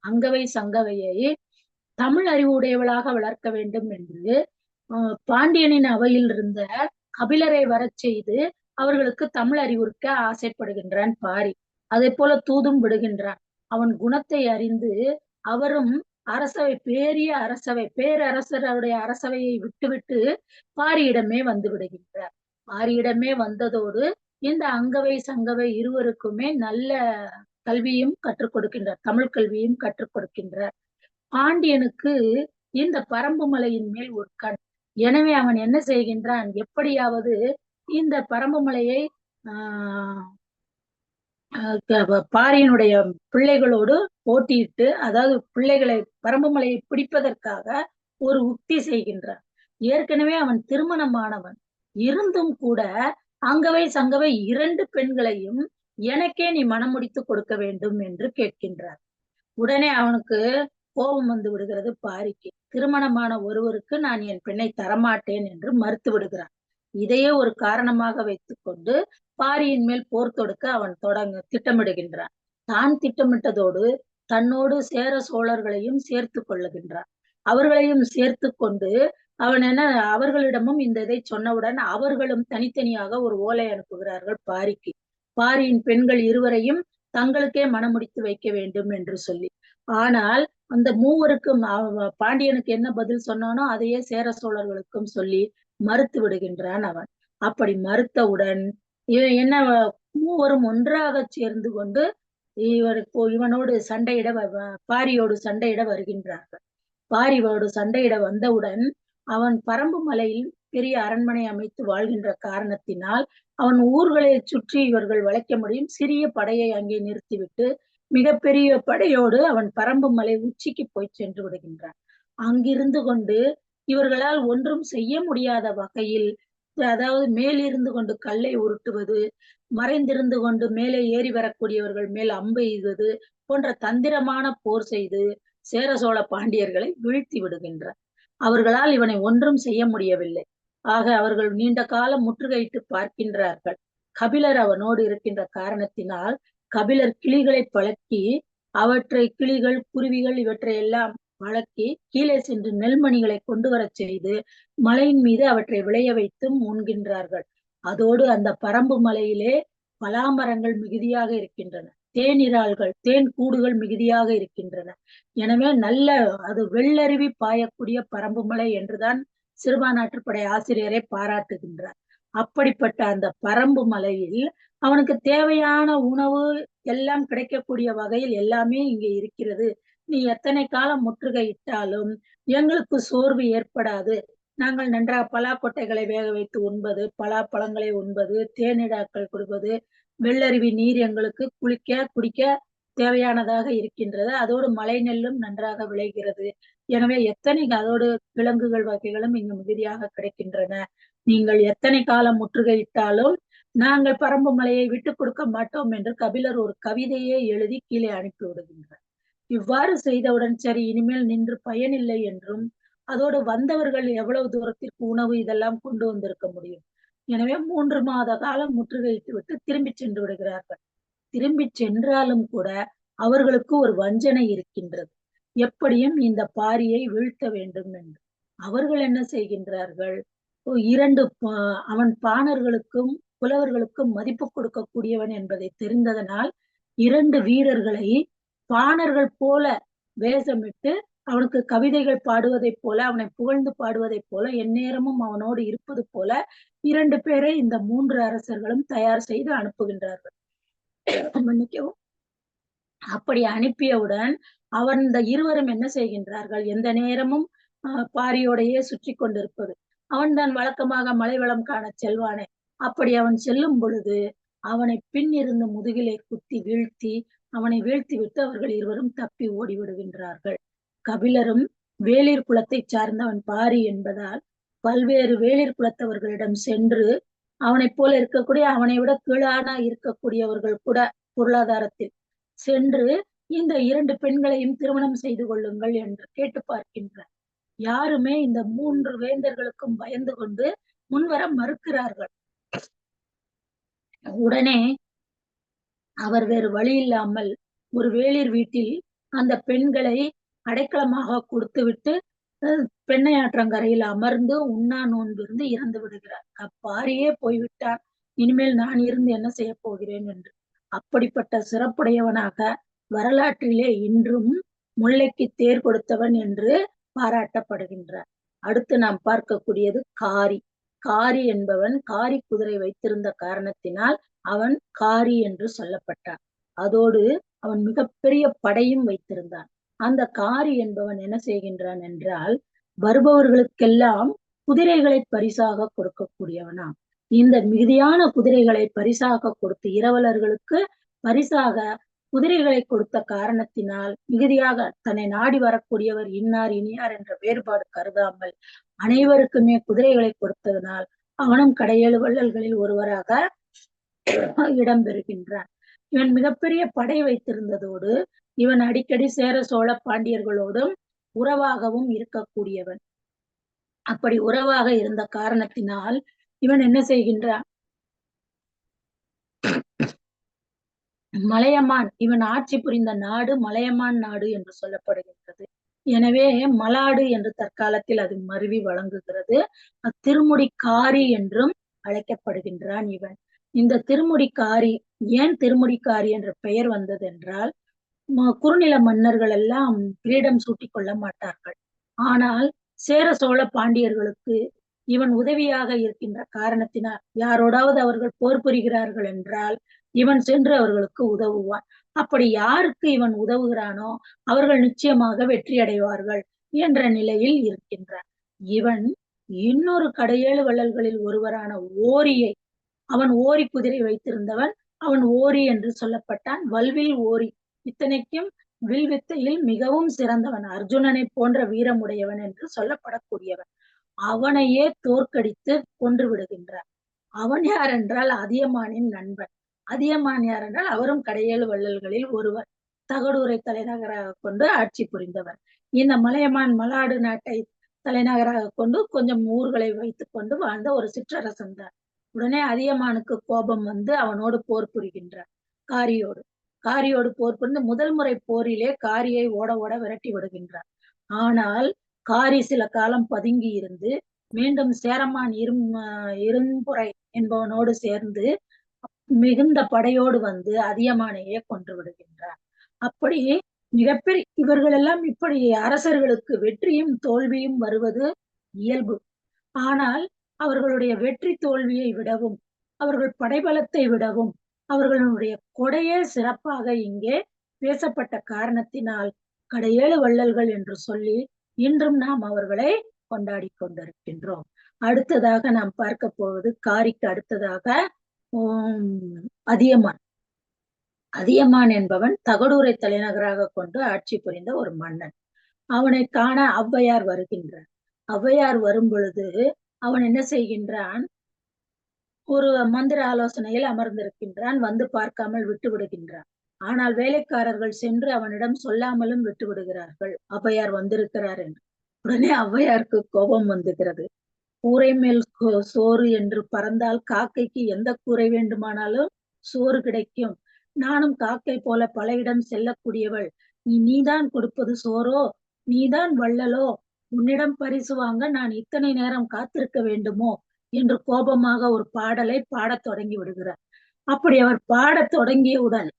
அங்கவை சங்கவையை தமிழ் அறிவு உடையவளாக வளர்க்க வேண்டும் என்று பாண்டியனின் அவையில் இருந்த கபிலரை வரச் செய்து அவர்களுக்கு தமிழ் அறிவுறுக்க ஆசைப்படுகின்றான் பாரி. அதே போல தூதும் விடுகின்றான். அவன் குணத்தை அறிந்து அவரும் அரசவை, பேரரசருடைய அரசவையை விட்டுவிட்டு பாரியிடமே வந்து விடுகின்றார். பாரியிடமே வந்ததோடு இந்த அங்கவை சங்கவை இருவருக்குமே நல்ல கல்வியும் கற்றுக் கொடுக்கின்றார், தமிழ் கல்வியும் கற்றுக் கொடுக்கின்றார். பாண்டியனுக்கு இந்த பரம்பு மலையின் மேல் ஒரு கண். எனவே அவன் என்ன செய்கின்றான், எப்படியாவது இந்த பரம்பு மலையை பாரியினுடைய பிள்ளைகளோடு போட்டியிட்டு, அதாவது பிள்ளைகளை பரம்பு மலையை பிடிப்பதற்காக ஒரு உக்தி செய்கின்றான். ஏற்கனவே அவன் திருமணமானவன் இருந்தும் கூட அங்கவை சங்கவை 2 பெண்களையும் எனக்கே நீ மனம் முடித்து கொடுக்க வேண்டும் என்று கேட்கின்றார். உடனே அவனுக்கு கோபம் வந்து விடுகிறது பாரிக்கு. திருமணமான ஒருவருக்கு நான் என் பெண்ணை தரமாட்டேன் என்று மறுத்து விடுகிறான். இதையே ஒரு காரணமாக வைத்துக்கொண்டு பாரியின் மேல் போர் தொடுக்க அவன் திட்டமிடுகின்றான். தான் திட்டமிட்டதோடு தன்னோடு சேர சோழர்களையும் சேர்த்து கொள்ளுகின்றான். அவர்களையும் சேர்த்து கொண்டு அவன் அவர்களிடமும் இந்த இதை சொன்னவுடன் அவர்களும் தனித்தனியாக ஒரு ஓலை அனுப்புகிறார்கள் பாரிக்கு. பாரியின் பெண்கள் இருவரையும் தங்களுக்கே மனமுடித்து வைக்க வேண்டும் என்று சொல்லி. ஆனால் அந்த மூவருக்கும் பாண்டியனுக்கு என்ன பதில் சொன்னானோ அதையே சேர சோழர்களுக்கும் சொல்லி மறுத்து விடுகின்றான் அவன். அப்படி மறுத்தவுடன் என்ன, மூவரும் ஒன்றாக சேர்ந்து கொண்டு இவனோடு சண்டையிட, பாரியோடு சண்டையிட வருகின்றார்கள். பாரியோடு சண்டையிட வந்தவுடன் அவன் பரம்பு மலையில் பெரிய அரண்மனை அமைத்து வாழ்கின்ற காரணத்தினால் அவன் ஊர்களை சுற்றி இவர்கள் வளைக்க முடியும். சிறிய படையை அங்கே நிறுத்திவிட்டு மிகப்பெரிய படையோடு அவன் பரம்பு மலை உச்சிக்கு போய் சென்று விடுகின்றான். அங்கிருந்து கொண்டு இவர்களால் ஒன்றும் செய்ய முடியாத வகையில், அதாவது மேலிருந்து கொண்டு கல்லை உருட்டுவது, மறைந்திருந்து கொண்டு மேலே ஏறி வரக்கூடியவர்கள் மேல் அம்பு எய்துவது போன்ற தந்திரமான போர் செய்து சேர சோழ பாண்டியர்களை வீழ்த்தி விடுகின்றார். அவர்களால் இவனை ஒன்றும் செய்ய முடியவில்லை. ஆக அவர்கள் நீண்ட காலம் முற்றுகையிட்டு பார்க்கின்றார்கள். கபிலர் அவனோடு இருக்கின்ற காரணத்தினால் கபிலர் கிளிகளை பழக்கி, கிளிகள் குருவிகள் இவற்றை எல்லாம் வழக்கி கீழே சென்று நெல்மணிகளை கொண்டு வரச் செய்து மலையின் மீது அவற்றை விளைய வைத்து உண்கின்றார்கள். அதோடு அந்த பரம்பு மலையிலே பலாமரங்கள் மிகுதியாக இருக்கின்றன, தேனிறால்கள் தேன் கூடுகள் மிகுதியாக இருக்கின்றன. எனவே நல்ல அது வெள்ளருவி பாயக்கூடிய பரம்பு மலை என்றுதான் சிறுபான்மையாற்றுப்படை ஆசிரியரை பாராட்டுகின்றார். அப்படிப்பட்ட அந்த பரம்பு மலையில் அவனுக்கு தேவையான உணவு எல்லாம் கிடைக்கக்கூடிய வகையில் எல்லாமே இங்கே இருக்கிறது. நீ எத்தனை காலம் முற்றுகையிட்டாலும் எங்களுக்கு சோர்வு ஏற்படாது. நாங்கள் நன்றாக பலாக்கொட்டைகளை வேக வைத்து உண்பது, பலாப்பழங்களை உண்பது, தேனிடாக்கள் கொடுப்பது, வெள்ளருவி நீர் எங்களுக்கு குடிக்க தேவையானதாக இருக்கின்றது. அதோடு மலை நெல்லும் நன்றாக விளைகிறது. எனவே எத்தனை அதோடு விலங்குகள் வகைகளும் இங்கு மிகுதியாக கிடைக்கின்றன. நீங்கள் எத்தனை காலம் முற்றுகையிட்டாலும் நாங்கள் பரம்பு மலையை விட்டுக் கொடுக்க மாட்டோம் என்று கபிலர் ஒரு கவிதையே எழுதி கீழே அனுப்பி விடுகின்றார். இவ்வாறு செய்தவுடன் சரி இனிமேல் நின்று பயனில்லை என்றும், அதோடு வந்தவர்கள் எவ்வளவு தூரத்திற்கு உணவு இதெல்லாம் கொண்டு வந்திருக்க முடியும். எனவே 3 மாத காலம் முற்றுகையிட்டு விட்டு திரும்பி சென்று விடுகிறார்கள். திரும்பி சென்றாலும் கூட அவர்களுக்கு ஒரு வஞ்சனை இருக்கின்றது. எப்படியும் இந்த பாரியை வீழ்த்த வேண்டும் என்று அவர்கள் என்ன செய்கின்றார்கள்? 2 அவன் பாணர்களுக்கும் புலவர்களுக்கும் மதிப்பு கொடுக்கக்கூடியவன் என்பதை தெரிந்ததனால் 2 வீரர்களை பாணர்கள் போல வேஷமிட்டு அவனுக்கு கவிதைகள் பாடுவதைப் போல, அவனை புகழ்ந்து பாடுவதைப் போல, எந்நேரமும் அவனோடு இருப்பது போல 2 பேரை இந்த 3 அரசர்களும் தயார் செய்து அனுப்புகின்றார்கள். மன்னிக்கவும். அப்படி அனுப்பியவுடன் இந்த இருவரும் என்ன செய்கின்றார்கள்? எந்த நேரமும் பாரியோடையே சுற்றி கொண்டிருப்பது. அவன் தான் வழக்கமாக மலைவளம் காண செல்வானே. அப்படி அவன் செல்லும் பொழுது அவனை பின் இருந்து முதுகிலே குத்தி வீழ்த்தி அவனை வீழ்த்திவிட்டு அவர்கள் இருவரும் தப்பி ஓடி விடுகின்றார்கள். கபிலரும் வேளிர் குலத்தை சார்ந்தவன் பாரி என்பதால் பல்வேறு வேளிர் குலத்தவர்களிடம் சென்று அவனைப் போல இருக்கக்கூடிய, அவனை விட கீழான இருக்கக்கூடியவர்கள் கூட பொருளாதாரத்தில் சென்று இந்த 2 பெண்களையும் திருமணம் செய்து கொள்ளுங்கள் என்று கேட்டு பார்க்கின்றார். யாருமே இந்த 3 வேந்தர்களுக்கும் பயந்து கொண்டு முன்வர மறுக்கிறார்கள். உடனே அவர் வேறு வழி இல்லாமல் ஒரு வேளிர் வீட்டில் அந்த பெண்களை அடைக்கலமாக கொடுத்துவிட்டு பெண்ணையாற்றங்கரையில் அமர்ந்து உண்ணா நோன்பிருந்து இறந்து விடுகிறார். அப்பாரியே போய்விட்டான், இனிமேல் நான் இருந்து என்ன செய்ய போகிறேன் என்று. அப்படிப்பட்ட சிறப்புடையவனாக வரலாற்றிலே இன்றும் முல்லைக்கு தேர் கொடுத்தவன் என்று பாராட்டப்படுகின்றார். அடுத்து நாம் பார்க்கக்கூடியது காரி. காரி என்பவன் காரி குதிரை வைத்திருந்த காரணத்தினால் அவன் காரி என்று சொல்லப்பட்டான். அதோடு அவன் மிகப்பெரிய படையும் வைத்திருந்தான். அந்த காரி என்பவன் என்ன செய்கின்றான் என்றால், வருபவர்களுக்கெல்லாம் குதிரைகளை பரிசாக கொடுக்கக்கூடியவனாம். இந்த மிகுதியான குதிரைகளை பரிசாக கொடுத்து, இரவலர்களுக்கு பரிசாக குதிரைகளை கொடுத்த காரணத்தினால் மிகுதியாக தன்னை நாடி வரக்கூடியவர் இன்னார் இனியார் என்ற வேறுபாடு கருதாமல் அனைவருக்குமே குதிரைகளை கொடுத்ததனால் அவனும் கடையேழு வள்ளல்களில் ஒருவராக இடம்பெறுகின்றான். இவன் மிகப்பெரிய படை வைத்திருந்ததோடு இவன் அடிக்கடி சேர சோழ பாண்டியர்களோடும் உறவாகவும் இருக்கக்கூடியவன். அப்படி உறவாக இருந்த காரணத்தினால் இவன் என்ன செய்கின்றான்? மலையமான், இவன் ஆட்சி புரிந்த நாடு மலையமான் நாடு என்று சொல்லப்படுகின்றது. எனவே மலாடு என்று தற்காலத்தில் அது மருவி வழங்குகிறது. திருமுடிக்காரி என்றும் அழைக்கப்படுகின்றான் இவன். இந்த திருமுடிக்காரி, ஏன் திருமுடிக்காரி என்ற பெயர் வந்தது என்றால், குறுநில மன்னர்கள் எல்லாம் கிரீடம் சூட்டிக் கொள்ள மாட்டார்கள். ஆனால் சேர சோழ பாண்டியர்களுக்கு இவன் உதவியாக இருக்கின்ற காரணத்தினால், யாரோடாவது அவர்கள் போர் புரிகிறார்கள் என்றால் இவன் சென்று அவர்களுக்கு உதவுவான். அப்படி யாருக்கு இவன் உதவுகிறானோ அவர்கள் நிச்சயமாக வெற்றி அடைவார்கள் என்ற நிலையில் இருக்கின்றான். இவன் இன்னொரு கடையேழு வள்ளல்களில் ஒருவரான ஓரியை, அவன் ஓரி குதிரை வைத்திருந்தவன், அவன் ஓரி என்று சொல்லப்பட்டான். வல்வில் ஓரி, இத்தனைக்கும் வில்வித்தையில் மிகவும் சிறந்தவன், அர்ஜுனனை போன்ற வீரமுடையவன் என்று சொல்லப்படக்கூடியவன். அவனையே தோற்கடித்து கொன்று விடுகின்றான். அவன் யார் என்றால் அதியமானின் நண்பன். அதியமான் யார் என்றால் அவரும் கடையேழு வள்ளல்களில் ஒருவர், தகடூரை தலைநகராக கொண்டு ஆட்சி புரிந்தவர். இந்த மலையமான் மலாடு நாட்டை தலைநகராக கொண்டு கொஞ்சம் ஊர்களை வைத்துக் கொண்டு வாழ்ந்த ஒரு சிற்றரசன் தான். உடனே அதியமானுக்கு கோபம் வந்து அவனோடு போர் புரிகின்றார். காரியோடு போர் புரிந்து முதல் முறை போரிலே காரியை ஓட ஓட விரட்டி விடுகின்றார். ஆனால் காரி சில காலம் பதுங்கி இருந்து மீண்டும் சேரமான் இரும்புரை என்பவனோடு சேர்ந்து மிகுந்த படையோடு வந்து அதியமானையே கொன்று விடுகின்றார். அப்படி மிகப்பெரிய இவர்கள் எல்லாம் இப்படி அரசர்களுக்கு வெற்றியும் தோல்வியும் வருவது இயல்பு. ஆனால் அவர்களுடைய வெற்றி தோல்வியை விடவும் அவர்கள் படைபலத்தை விடவும் அவர்களுடைய கொடையே சிறப்பாக இங்கே பேசப்பட்ட காரணத்தினால் கடையேழு வள்ளல்கள் என்று சொல்லி இன்றும் நாம் அவர்களை கொண்டாடி கொண்டிருக்கின்றோம். அடுத்ததாக நாம் பார்க்க போவது காரிக்கு அடுத்ததாக அதியமான். அதியமான் என்பவன் தகடூரை தலைநகராக கொண்டு ஆட்சி புரிந்த ஒரு மன்னன். அவனை காண ஔவையார் வருகின்றார். ஔவையார் வரும் பொழுது அவன் என்ன செய்கின்றான்? ஒரு மந்திர ஆலோசனையில் அமர்ந்திருக்கின்றான். வந்து பார்க்காமல் விட்டு விடுகின்றான். ஆனால் வேலைக்காரர்கள் சென்று அவனிடம் சொல்லாமலும் விட்டு விடுகிறார்கள், ஔவையார் வந்திருக்கிறார் என்று. உடனே ஔவையாருக்கு கோபம் வந்துகிறது. கூரை மேல் சோறு என்று பறந்தால் காக்கைக்கு எந்த கூரை வேண்டுமானாலும் சோறு கிடைக்கும். நானும் காக்கை போல பல இடம் செல்லக்கூடியவள். நீதான் கொடுப்பது சோறோ? நீதான் வள்ளலோ? உன்னிடம் பரிசு வாங்க நான் இத்தனை நேரம் காத்திருக்க வேண்டுமோ என்று கோபமாக ஒரு பாடலை பாடத் தொடங்கி விடுகிறார். அப்படி அவர் பாடத் தொடங்கியவுடன்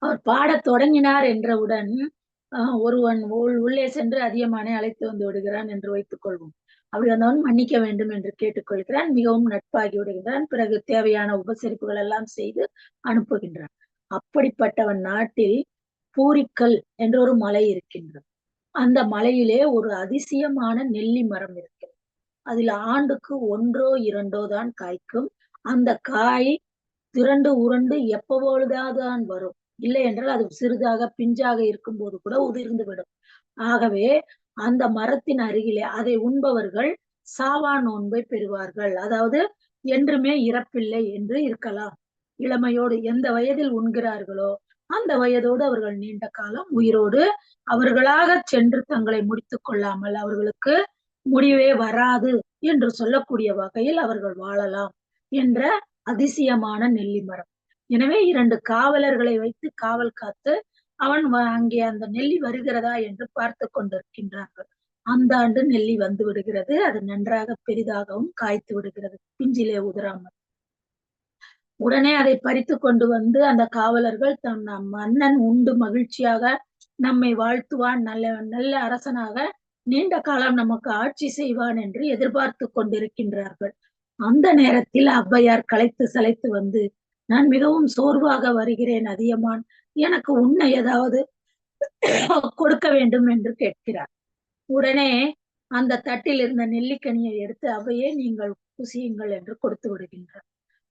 அவர் பாடத் தொடங்கினார் என்றவுடன் ஒருவன் உள்ளே சென்று அதியமானை அழைத்து வந்து விடுகிறான் என்று வைத்துக் கொள்வோம். அப்படி வந்தவன் மன்னிக்க வேண்டும் என்று கேட்டுக்கொள்கிறான். மிகவும் நட்பாகி விடுகின்றான். பிறகு தேவையான உபசரிப்புகள் எல்லாம் செய்து அனுப்புகின்றான். அப்படிப்பட்டவன் நாட்டில் பூரிக்கல் என்ற ஒரு மலை இருக்கின்றது. அந்த மலையிலே ஒரு அதிசயமான நெல்லி மரம் இருக்கிறது. அதில் ஆண்டுக்கு 1 or 2 தான் காய்க்கும். அந்த காய் திரண்டு உருண்டு எப்பொழுதுதான் வரும். இல்லை என்றால் அது சிறிதாக பிஞ்சாக இருக்கும் போது கூட உதிர்ந்து விடும். ஆகவே அந்த மரத்தின் அருகிலே அதை உண்பவர்கள் சாவா நோன்பை பெறுவார்கள். அதாவது என்றுமே இறப்பில்லை என்று இருக்கலாம். இளமையோடு எந்த வயதில் உண்கிறார்களோ அந்த வயதோடு அவர்கள் நீண்ட காலம் உயிரோடு அவர்களாக சென்று தங்களை முடித்துக் கொள்ளாமல் அவர்களுக்கு முடிவே வராது என்று சொல்லக்கூடிய வகையில் அவர்கள் வாழலாம் என்ற அதிசயமான நெல்லி மரம். எனவே 2 காவலர்களை வைத்து காவல் காத்து அவன் அங்கே அந்த நெல்லி வருகிறதா என்று பார்த்து கொண்டிருக்கின்றார்கள். அந்த ஆண்டு நெல்லி வந்து விடுகிறது. அது நன்றாக பெரிதாகவும் காய்த்து விடுகிறது, பிஞ்சிலே உதிராமல். உடனே அதை பறித்து கொண்டு வந்து அந்த காவலர்கள் தம் மன்னன் உண்டு மகிழ்ச்சியாக நம்மை வாழ்த்துவான், நல்ல அரசனாக நீண்ட காலம் நமக்கு ஆட்சி செய்வான் என்று எதிர்பார்த்து கொண்டிருக்கின்றார்கள். அந்த நேரத்தில் ஔவையார் களைத்து சளைத்து வந்து, நான் மிகவும் சோர்வாக வருகிறேன் அதியமான், எனக்கு உண்ண ஏதாவது கொடுக்க வேண்டும் என்று கேட்கிறார். உடனே அந்த தட்டில் இருந்த நெல்லிக்கனியை எடுத்து அவையே நீங்கள் புசியுங்கள் என்று கொடுத்து விடுகின்றார்.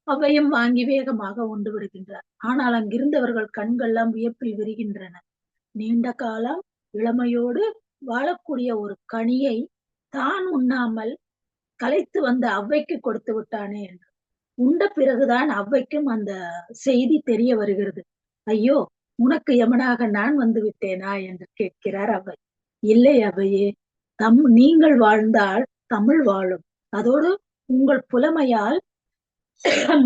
அவையும் வாங்கி வேகமாக உண்டு விடுகின்றார். ஆனால் அங்கிருந்தவர்கள் கண்கள்லாம் வியப்பில் விரிகின்றன. நீண்ட காலம் இளமையோடு வாழக்கூடிய ஒரு கனியை தான் உண்ணாமல் களைத்து வந்த ஔவைக்கு கொடுத்து விட்டானே என்று. உண்ட பிறகுதான் ஔவைக்கும் அந்த செய்தி தெரிய வருகிறது. ஐயோ, உனக்கு யமனாக நான் வந்து விட்டேனா என்று கேட்கிறார் ஔவை. இல்லை ஔவையே, நீங்கள் வாழ்ந்தால் தமிழ் வாழும். அதோடு உங்கள் புலமையால்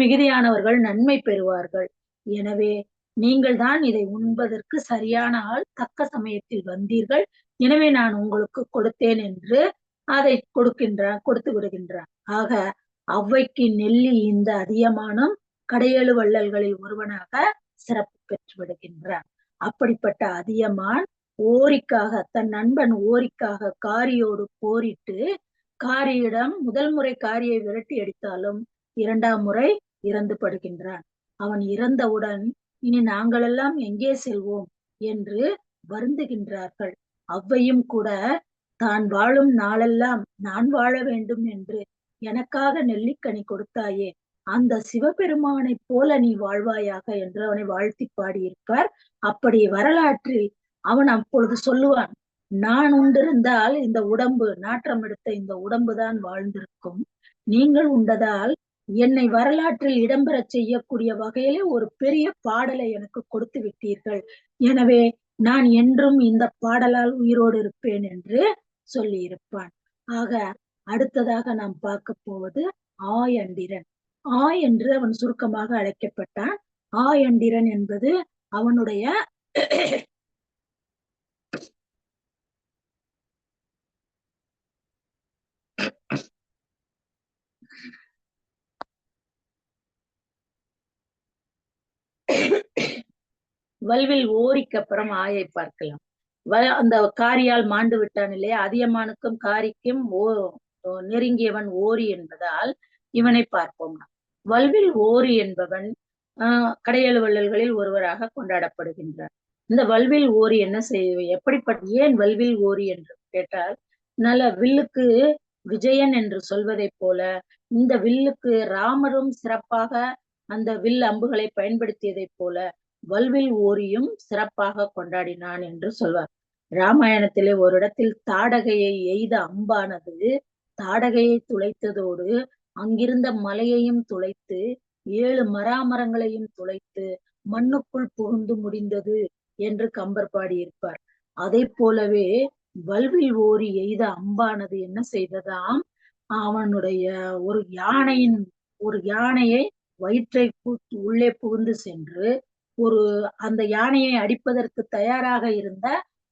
மிகுதியானவர்கள் நன்மை பெறுவார்கள். எனவே நீங்கள் தான் இதை உண்பதற்கு சரியான ஆள், தக்க சமயத்தில் வந்தீர்கள். எனவே நான் உங்களுக்கு கொடுத்தேன் என்று அதை கொடுத்து விடுகின்றான். ஆக ஔவைக்கு நெல்லி இந்த அதியமானும் கடையேழு வள்ளல்களில் ஒருவனாக சிறப்பு பெற்று விடுகின்றான். அப்படிப்பட்ட அதியமான் ஓரிக்காக, தன் நண்பன் ஓரிக்காக காரியோடு போரிட்டு காரியிடம் முதல் முறை காரியை விரட்டி அடித்தாலும் 2ஆம் முறை இறந்து படுகின்றான். அவன் இறந்தவுடன் இனி நாங்களெல்லாம் எங்கே செல்வோம் என்று வருந்துகின்றார்கள். ஔவையும் கூட தான் வாழும் நாளெல்லாம் நான் வாழ வேண்டும் என்று எனக்காக நெல்லிக்கனி கொடுத்தாயே, அந்த சிவபெருமானை போல நீ வாழ்வாயாக என்று அவனை வாழ்த்தி பாடியிருப்பார். அப்படி வரலாற்றில் அவன் அப்பொழுது சொல்லுவான், நான் உண்டிருந்தால் இந்த உடம்பு, நாற்றம் எடுத்த இந்த உடம்பு தான் வாழ்ந்திருக்கும். நீங்கள் உண்டதால் என்னை வரலாற்றில் இடம்பெற செய்யக்கூடிய வகையிலே ஒரு பெரிய பாடலை எனக்கு கொடுத்து விட்டீர்கள். எனவே நான் என்றும் இந்த பாடலால் உயிரோடு இருப்பேன் என்று சொல்லி இருப்பான். ஆக அடுத்ததாக நாம் பார்க்க போவது ஆயண்டிரன். ஆய் என்று அவன் சுருக்கமாக அழைக்கப்பட்டான். ஆயண்டிரன் என்பது அவனுடைய வல்வில் ஓரிக்கு அப்புறம் ஆயை பார்க்கலாம். அந்த காரியால் மாண்டு விட்டான் இல்லையா, அதியமானுக்கும் காரிக்கும் நெருங்கியவன் ஓரி என்பதால் இவனை பார்ப்போம். வல்வில் ஓரி என்பவன் கடையெழு வள்ளல்களில் ஒருவராக கொண்டாடப்படுகின்றார். இந்த வல்வில் ஓரி என்ன ஏன் வல்வில் ஓரி என்று கேட்டால், நல்ல வில்லுக்கு விஜயன் என்று சொல்வதை போல இந்த வில்லுக்கு ராமரும் சிறப்பாக அந்த வில் அம்புகளை பயன்படுத்தியதை போல வல்வில் ஓரியும் சிறப்பாக கொண்டாடினான் என்று சொல்வார். ராமாயணத்திலே ஒரு இடத்தில் தாடகையை எய்த அம்பானது தாடகையை துளைத்ததோடு அங்கிருந்த மலையையும் துளைத்து 7 மராமரங்களையும் துளைத்து மண்ணுக்குள் புகுந்து முடிந்தது என்று கம்பர் பாடியிருப்பார். அதை போலவே வல்வில் ஓரி எய்த அம்பானது என்ன செய்ததாம், அவனுடைய ஒரு யானையை வயிற்றை உள்ளே புகுந்து சென்று அந்த யானையை அடிப்பதற்கு தயாராக இருந்த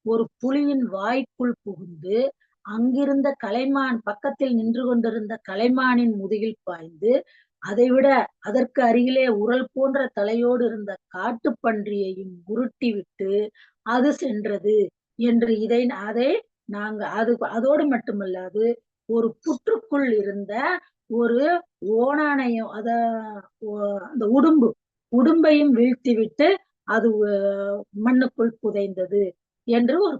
ஒரு புலியின் வாய்க்குள் புகுந்து அங்கிருந்த கலைமான் பக்கத்தில் நின்று கொண்டிருந்த கலைமானின் முதுகில் பாய்ந்து அதைவிட அதற்கு அருகிலே உரல் போன்ற தலையோடு இருந்த காட்டுப்பன்றியையும் உருட்டி விட்டு அது சென்றது என்று அதோடு மட்டுமல்லாது ஒரு புற்றுக்குள் இருந்த ஒரு ஓணானையும் அந்த உடும்பையும் வீழ்த்தி விட்டு அது மண்ணுக்குள் புதைந்தது என்று ஒரு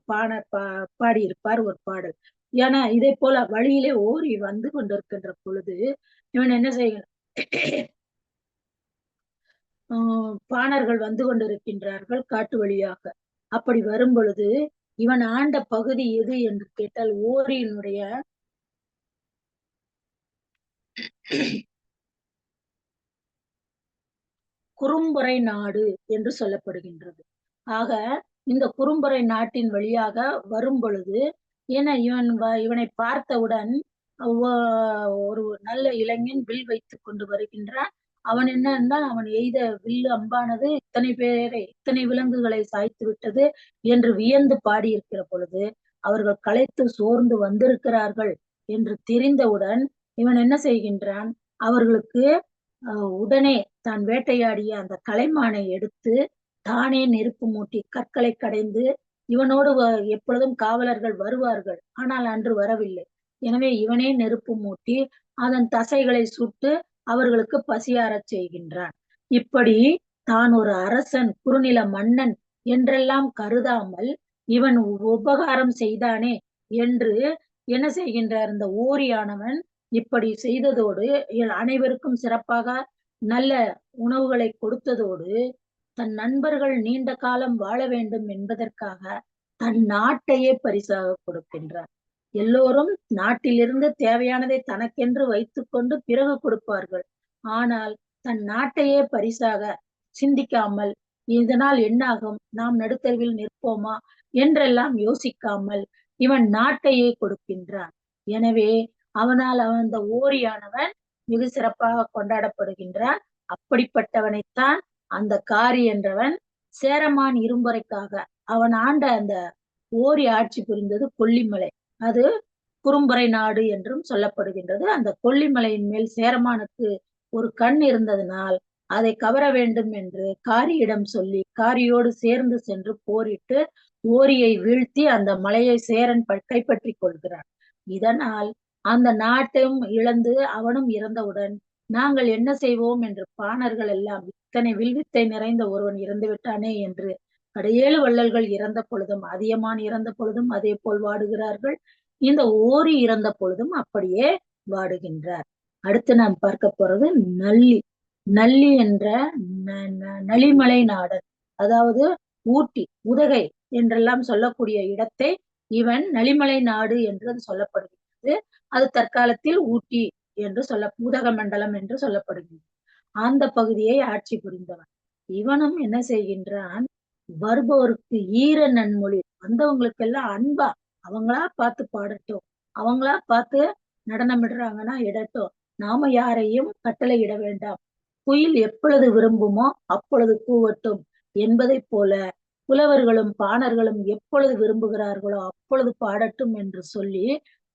பாடியிருப்பார் ஒரு பாடல். ஏன்னா இதே போல வழியிலே ஓரி வந்து கொண்டிருக்கின்ற பொழுது இவன் என்ன செய்கிறான், பாணர்கள் வந்து கொண்டிருக்கின்றார்கள் காட்டு வழியாக. அப்படி வரும் பொழுது இவன் ஆண்ட பகுதி எது என்று கேட்டால் ஓரியினுடைய குறும்புரை நாடு என்று சொல்லப்படுகின்றது. ஆக இந்த குறும்புரை நாட்டின் வழியாக வரும் பொழுது இவனை பார்த்தவுடன் ஒரு நல்ல இளைஞன் வில் வைத்துக் கொண்டு வருகின்றான். அவன் அவன் எய்த வில்லு அம்பானது இத்தனை விலங்குகளை சாய்த்து விட்டது என்று வியந்து பாடியிருக்கிற பொழுது அவர்கள் களைத்து சோர்ந்து வந்திருக்கிறார்கள் என்று தெரிந்தவுடன் இவன் என்ன செய்கின்றான், அவர்களுக்கு உடனே தான் வேட்டையாடிய அந்த கலைமானை எடுத்து தானே நெருப்பு மூட்டி கற்களை கடைந்து, இவனோடு எப்பொழுதும் காவலர்கள் வருவார்கள், ஆனால் அன்று வரவில்லை. எனவே இவனே நெருப்பு மூட்டி அதன் தசைகளை சுட்டு அவர்களுக்கு பசியாரச் செய்கின்றான். இப்படி தான் ஒரு அரசன், குறுநில மன்னன் என்றெல்லாம் கருதாமல் இவன் உபகாரம் செய்தானே என்று என்ன செய்கின்றார், இந்த ஓரியானவன் இப்படி செய்ததோடு அனைவருக்கும் சிறப்பாக நல்ல உணவுகளை கொடுத்ததோடு தன் நண்பர்கள் நீண்ட காலம் வாழ வேண்டும் என்பதற்காக தன் நாட்டையே பரிசாக கொடுக்கின்றார். எல்லோரும் நாட்டிலிருந்து தேவையானதை தனக்கென்று வைத்துக் கொண்டு பிறகு கொடுப்பார்கள். ஆனால் தன் நாட்டையே பரிசாக சிந்திக்காமல், இதனால் என்னாகும், நாம் நடுத்தருவில் நிற்போமா என்றெல்லாம் யோசிக்காமல் இவன் நாட்டையே கொடுக்கின்றான். எனவே அவனால் அந்த ஓரியானவன் மிக சிறப்பாக கொண்டாடப்படுகின்றான். அப்படிப்பட்டவனைத்தான் அந்த காரி என்றவன் சேரமான் இரும்புரைக்காக அவன் ஆண்ட அந்த ஓரி ஆட்சி புரிந்தது கொல்லிமலை, அது குறும்புரை நாடு என்றும் சொல்லப்படுகின்றது. அந்த கொல்லிமலையின் மேல் சேரமானுக்கு ஒரு கண் இருந்ததனால் அதை கவர வேண்டும் என்று காரியிடம் சொல்லி காரியோடு சேர்ந்து சென்று போரிட்டு ஓரியை வீழ்த்தி அந்த மலையை சேரன் கைப்பற்றி கொள்கிறான். இதனால் அந்த நாட்டையும் இழந்து அவனும் இறந்தவுடன் நாங்கள் என்ன செய்வோம் என்று பாணர்கள் எல்லாம், இத்தனை வில்வித்தை நிறைந்த ஒருவன் இறந்து விட்டானே என்று கடையேழு வள்ளல்கள் இறந்த பொழுதும் அதியமான் இறந்த பொழுதும் அதே போல் வாடுகிறார்கள். இந்த ஓரி இறந்த பொழுதும் அப்படியே வாடுகின்றார். அடுத்து நாம் பார்க்க போறது நல்லி என்ற நளிமலை நாடன், அதாவது ஊட்டி உதகை என்றெல்லாம் சொல்லக்கூடிய இடத்தை இவன் நளிமலை நாடு என்று சொல்லப்படுகிறது. அது தற்காலத்தில் ஊட்டி என்று உதக மண்டலம் என்று சொல்லப்படுகிறது. அந்த பகுதியை ஆட்சி புரிந்தவன். இவனும் என்ன செய்கின்றான், வருபவருக்கு ஈர நன்மொழி, வந்தவங்களுக்கு எல்லாம் அன்பா அவங்களா பார்த்து பாடட்டும், அவங்களா பார்த்து நடனமிடுறாங்கன்னா இடட்டும், நாம யாரையும் கட்டளை இட வேண்டாம், குயில் எப்பொழுது விரும்புமோ அப்பொழுது கூவட்டும் என்பதைப் போல புலவர்களும் பாணர்களும் எப்பொழுது விரும்புகிறார்களோ அப்பொழுது பாடட்டும் என்று சொல்லி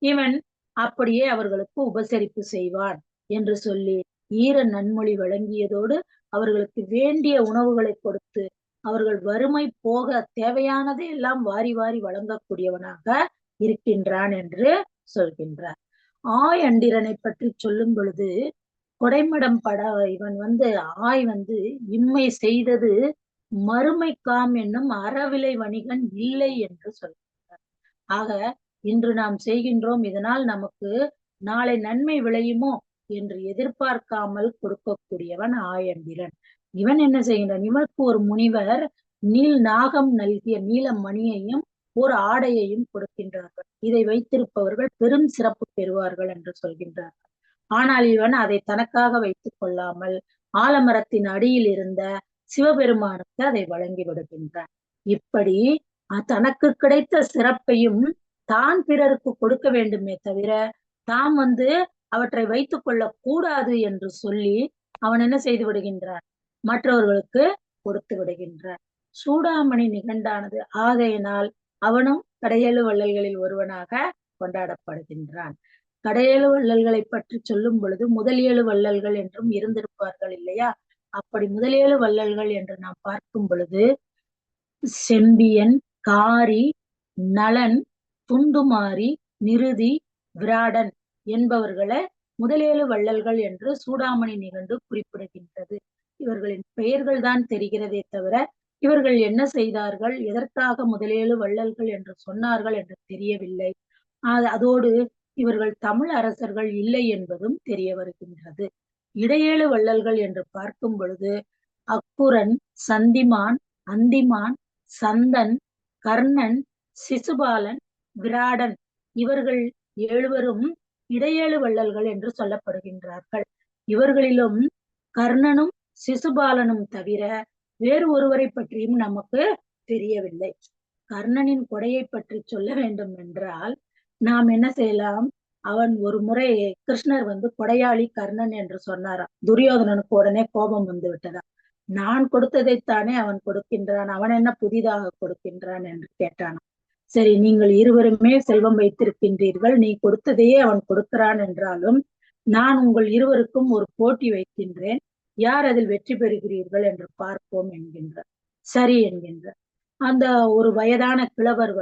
இவன் அப்படியே அவர்களுக்கு உபசரிப்பு செய்வான் என்று சொல்லி ஈர நன்மொழி வழங்கியதோடு அவர்களுக்கு வேண்டிய உணவுகளை கொடுத்து அவர்கள் வறுமை போக தேவையானதை எல்லாம் வாரி வாரி வழங்கக்கூடியவனாக இருக்கின்றான் என்று சொல்கின்றார். அண்டிரனை பற்றி சொல்லும் பொழுது கொடைமடம் இவன் ஆய் இம்மை செய்தது மறுமைக்காம் என்னும் அறவிலை வணிகன் இல்லை என்று சொல்கின்றார். ஆக இன்று நாம் செய்கின்றோம், இதனால் நமக்கு நாளை நன்மை விளையுமோ என்று எதிர்பார்க்காமல் கொடுக்கக்கூடியவன் ஆயண்டிரன். இவன் என்ன செய்கின்றான்? இவனுக்கு ஒரு முனிவர் நீல் நாகம் நல்கிய நீல மணியையும் ஒரு ஆடையையும் கொடுக்கின்றார்கள். இதை வைத்திருப்பவர்கள் பெரும் சிறப்பு பெறுவார்கள் என்று சொல்கின்றார்கள். ஆனால் இவன் அதை தனக்காக வைத்துக் கொள்ளாமல் ஆலமரத்தின் அடியில் இருந்த சிவபெருமானுக்கு அதை வழங்கி விடுகின்றான். இப்படி தனக்கு கிடைத்த சிறப்பையும் தான் பிறருக்கு கொடுக்க வேண்டுமே தவிர தாம் அவற்றை வைத்துக் கொள்ள கூடாது என்று சொல்லி அவன் என்ன செய்து விடுகின்றான்? மற்றவர்களுக்கு கொடுத்து விடுகின்றான். சூடாமணி நிகண்டானது ஆகையினால் அவனும் கடையேழு வள்ளல்களில் ஒருவனாக கொண்டாடப்படுகின்றான். கடையேழு வள்ளல்களை பற்றி சொல்லும் பொழுது முதல் 7 வள்ளல்கள் என்றும் இருந்திருப்பார்கள் இல்லையா? அப்படி முதல் 7 வள்ளல்கள் என்று நாம் பார்க்கும் பொழுது செம்பியன், காரி, நலன், துண்டுமாரி, நிருதி, விராடன் என்பவர்களை முதல் 7 வள்ளல்கள் என்று சூடாமணி நிகண்டு குறிப்பிடுகின்றது. இவர்களின் பெயர்கள் தான் தெரிகிறதே தவிர இவர்கள் என்ன செய்தார்கள், எதற்காக முதல் 7 வள்ளல்கள் என்று சொன்னார்கள் என்று தெரியவில்லை. அதோடு இவர்கள் தமிழ் அரசர்கள் இல்லை என்பதும் தெரிய வருகின்றது. இடையேழு வள்ளல்கள் என்று பார்க்கும் பொழுது அக்குரன், சந்திமான், அந்திமான், சந்தன், கர்ணன், சிசுபாலன், விராடன் இவர்கள் 7வரும் இடையேழு வள்ளல்கள் என்று சொல்லப்படுகின்றார்கள். இவர்களிலும் கர்ணனும் சிசுபாலனும் தவிர வேறு ஒருவரை பற்றியும் நமக்கு தெரியவில்லை. கர்ணனின் கொடையை பற்றி சொல்ல வேண்டும் என்றால் நாம் என்ன செய்யலாம்? அவன் ஒரு முறை கிருஷ்ணர் கொடையாளி கர்ணன் என்று சொன்னாராம். துரியோதனனுக்கு உடனே கோபம் வந்து விட்டதா. நான் கொடுத்ததைத்தானே அவன் கொடுக்கின்றான், அவன் என்ன புதிதாக கொடுக்கின்றான் என்று கேட்டானாம். சரி, நீங்கள் இருவருமே செல்வம் வைத்திருக்கின்றீர்கள், நீ கொடுத்ததையே அவன் கொடுக்கிறான் என்றாலும் நான் உங்கள் இருவருக்கும் ஒரு போட்டி வைக்கின்றேன், யார் அதில் வெற்றி பெறுகிறீர்கள் என்று பார்ப்போம் என்கின்றார். சரி என்கின்றார். அந்த ஒரு வயதான கிழவர்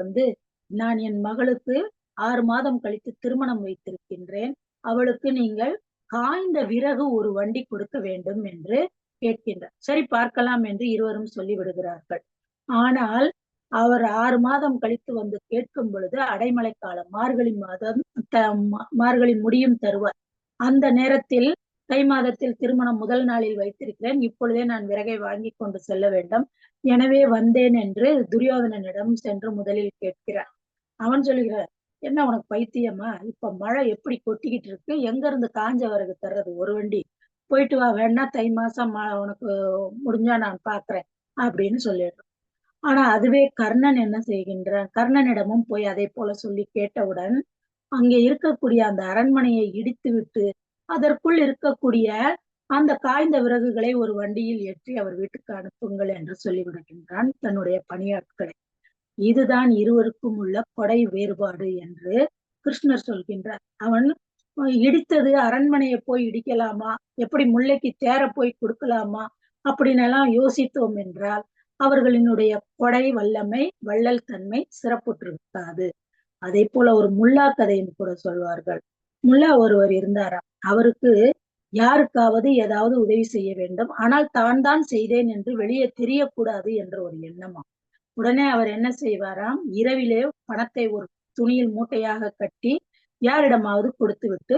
நான் என் மகளுக்கு 6 மாதம் கழித்து திருமணம் வைத்திருக்கின்றேன், அவளுக்கு நீங்கள் காய்ந்த விறகு ஒரு வண்டி கொடுக்க வேண்டும் என்று கேட்கின்றார். சரி, பார்க்கலாம் என்று இருவரும் சொல்லி விடுகிறார்கள். ஆனால் அவர் 6 மாதம் கழித்து கேட்கும் பொழுது அடைமழை காலம், மார்கழி மாதம், மார்கழி முடியும் தருவார். அந்த நேரத்தில் தை மாதத்தில் திருமணம் முதல் நாளில் வைத்திருக்கிறேன், இப்பொழுதே நான் விறகை வாங்கி கொண்டு செல்ல வேண்டும், எனவே வந்தேன் என்று துரியோதனனிடம் சென்று முதலில் கேட்கிறார். அவன் சொல்லுகிறார், என்ன உனக்கு பைத்தியமா? இப்ப மழை எப்படி கொட்டிக்கிட்டு இருக்கு, எங்க இருந்து காஞ்ச விறகு தர்றது ஒரு வண்டி, போயிட்டு வா, வேணா தை மாசம் உனக்கு முடிஞ்சா நான் பாக்குறேன் அப்படின்னு சொல்லிடுறான். ஆனா அதுவே கர்ணன் என்ன செய்கின்றான்? கர்ணனிடமும் போய் அதை போல சொல்லி கேட்டவுடன் அங்கே இருக்கக்கூடிய அந்த அரண்மனையை இடித்து விட்டு அதற்குள் இருக்கக்கூடிய அந்த காய்ந்த விறகுகளை ஒரு வண்டியில் ஏற்றி அவர் வீட்டுக்கு அனுப்புங்கள் என்று சொல்லிவிடுகின்றான் தன்னுடைய பணியாட்களை. இதுதான் இருவருக்கும் உள்ள கொடை வேறுபாடு என்று கிருஷ்ணர் சொல்கின்றார். அவன் இடித்தது அரண்மனையை போய் இடிக்கலாமா, எப்படி முல்லைக்கு தேர போய் கொடுக்கலாமா அப்படின்னு எல்லாம் யோசித்தோம் என்றால் அவர்களினுடைய கொடை வல்லமை, வள்ளல் தன்மை சிறப்புற்றிருக்காது. அதே போல ஒரு முல்லா கதையும் கூட சொல்வார்கள். முல்லா ஒருவர் இருந்தாராம். அவருக்கு யாருக்காவது ஏதாவது உதவி செய்ய வேண்டும், ஆனால் தான் செய்தேன் என்று வெளியே தெரியக்கூடாது என்ற ஒரு எண்ணமாம். உடனே அவர் என்ன செய்வாராம்? இரவிலே பணத்தை ஒரு துணியில் மூட்டையாக கட்டி யாரிடமாவது கொடுத்து விட்டு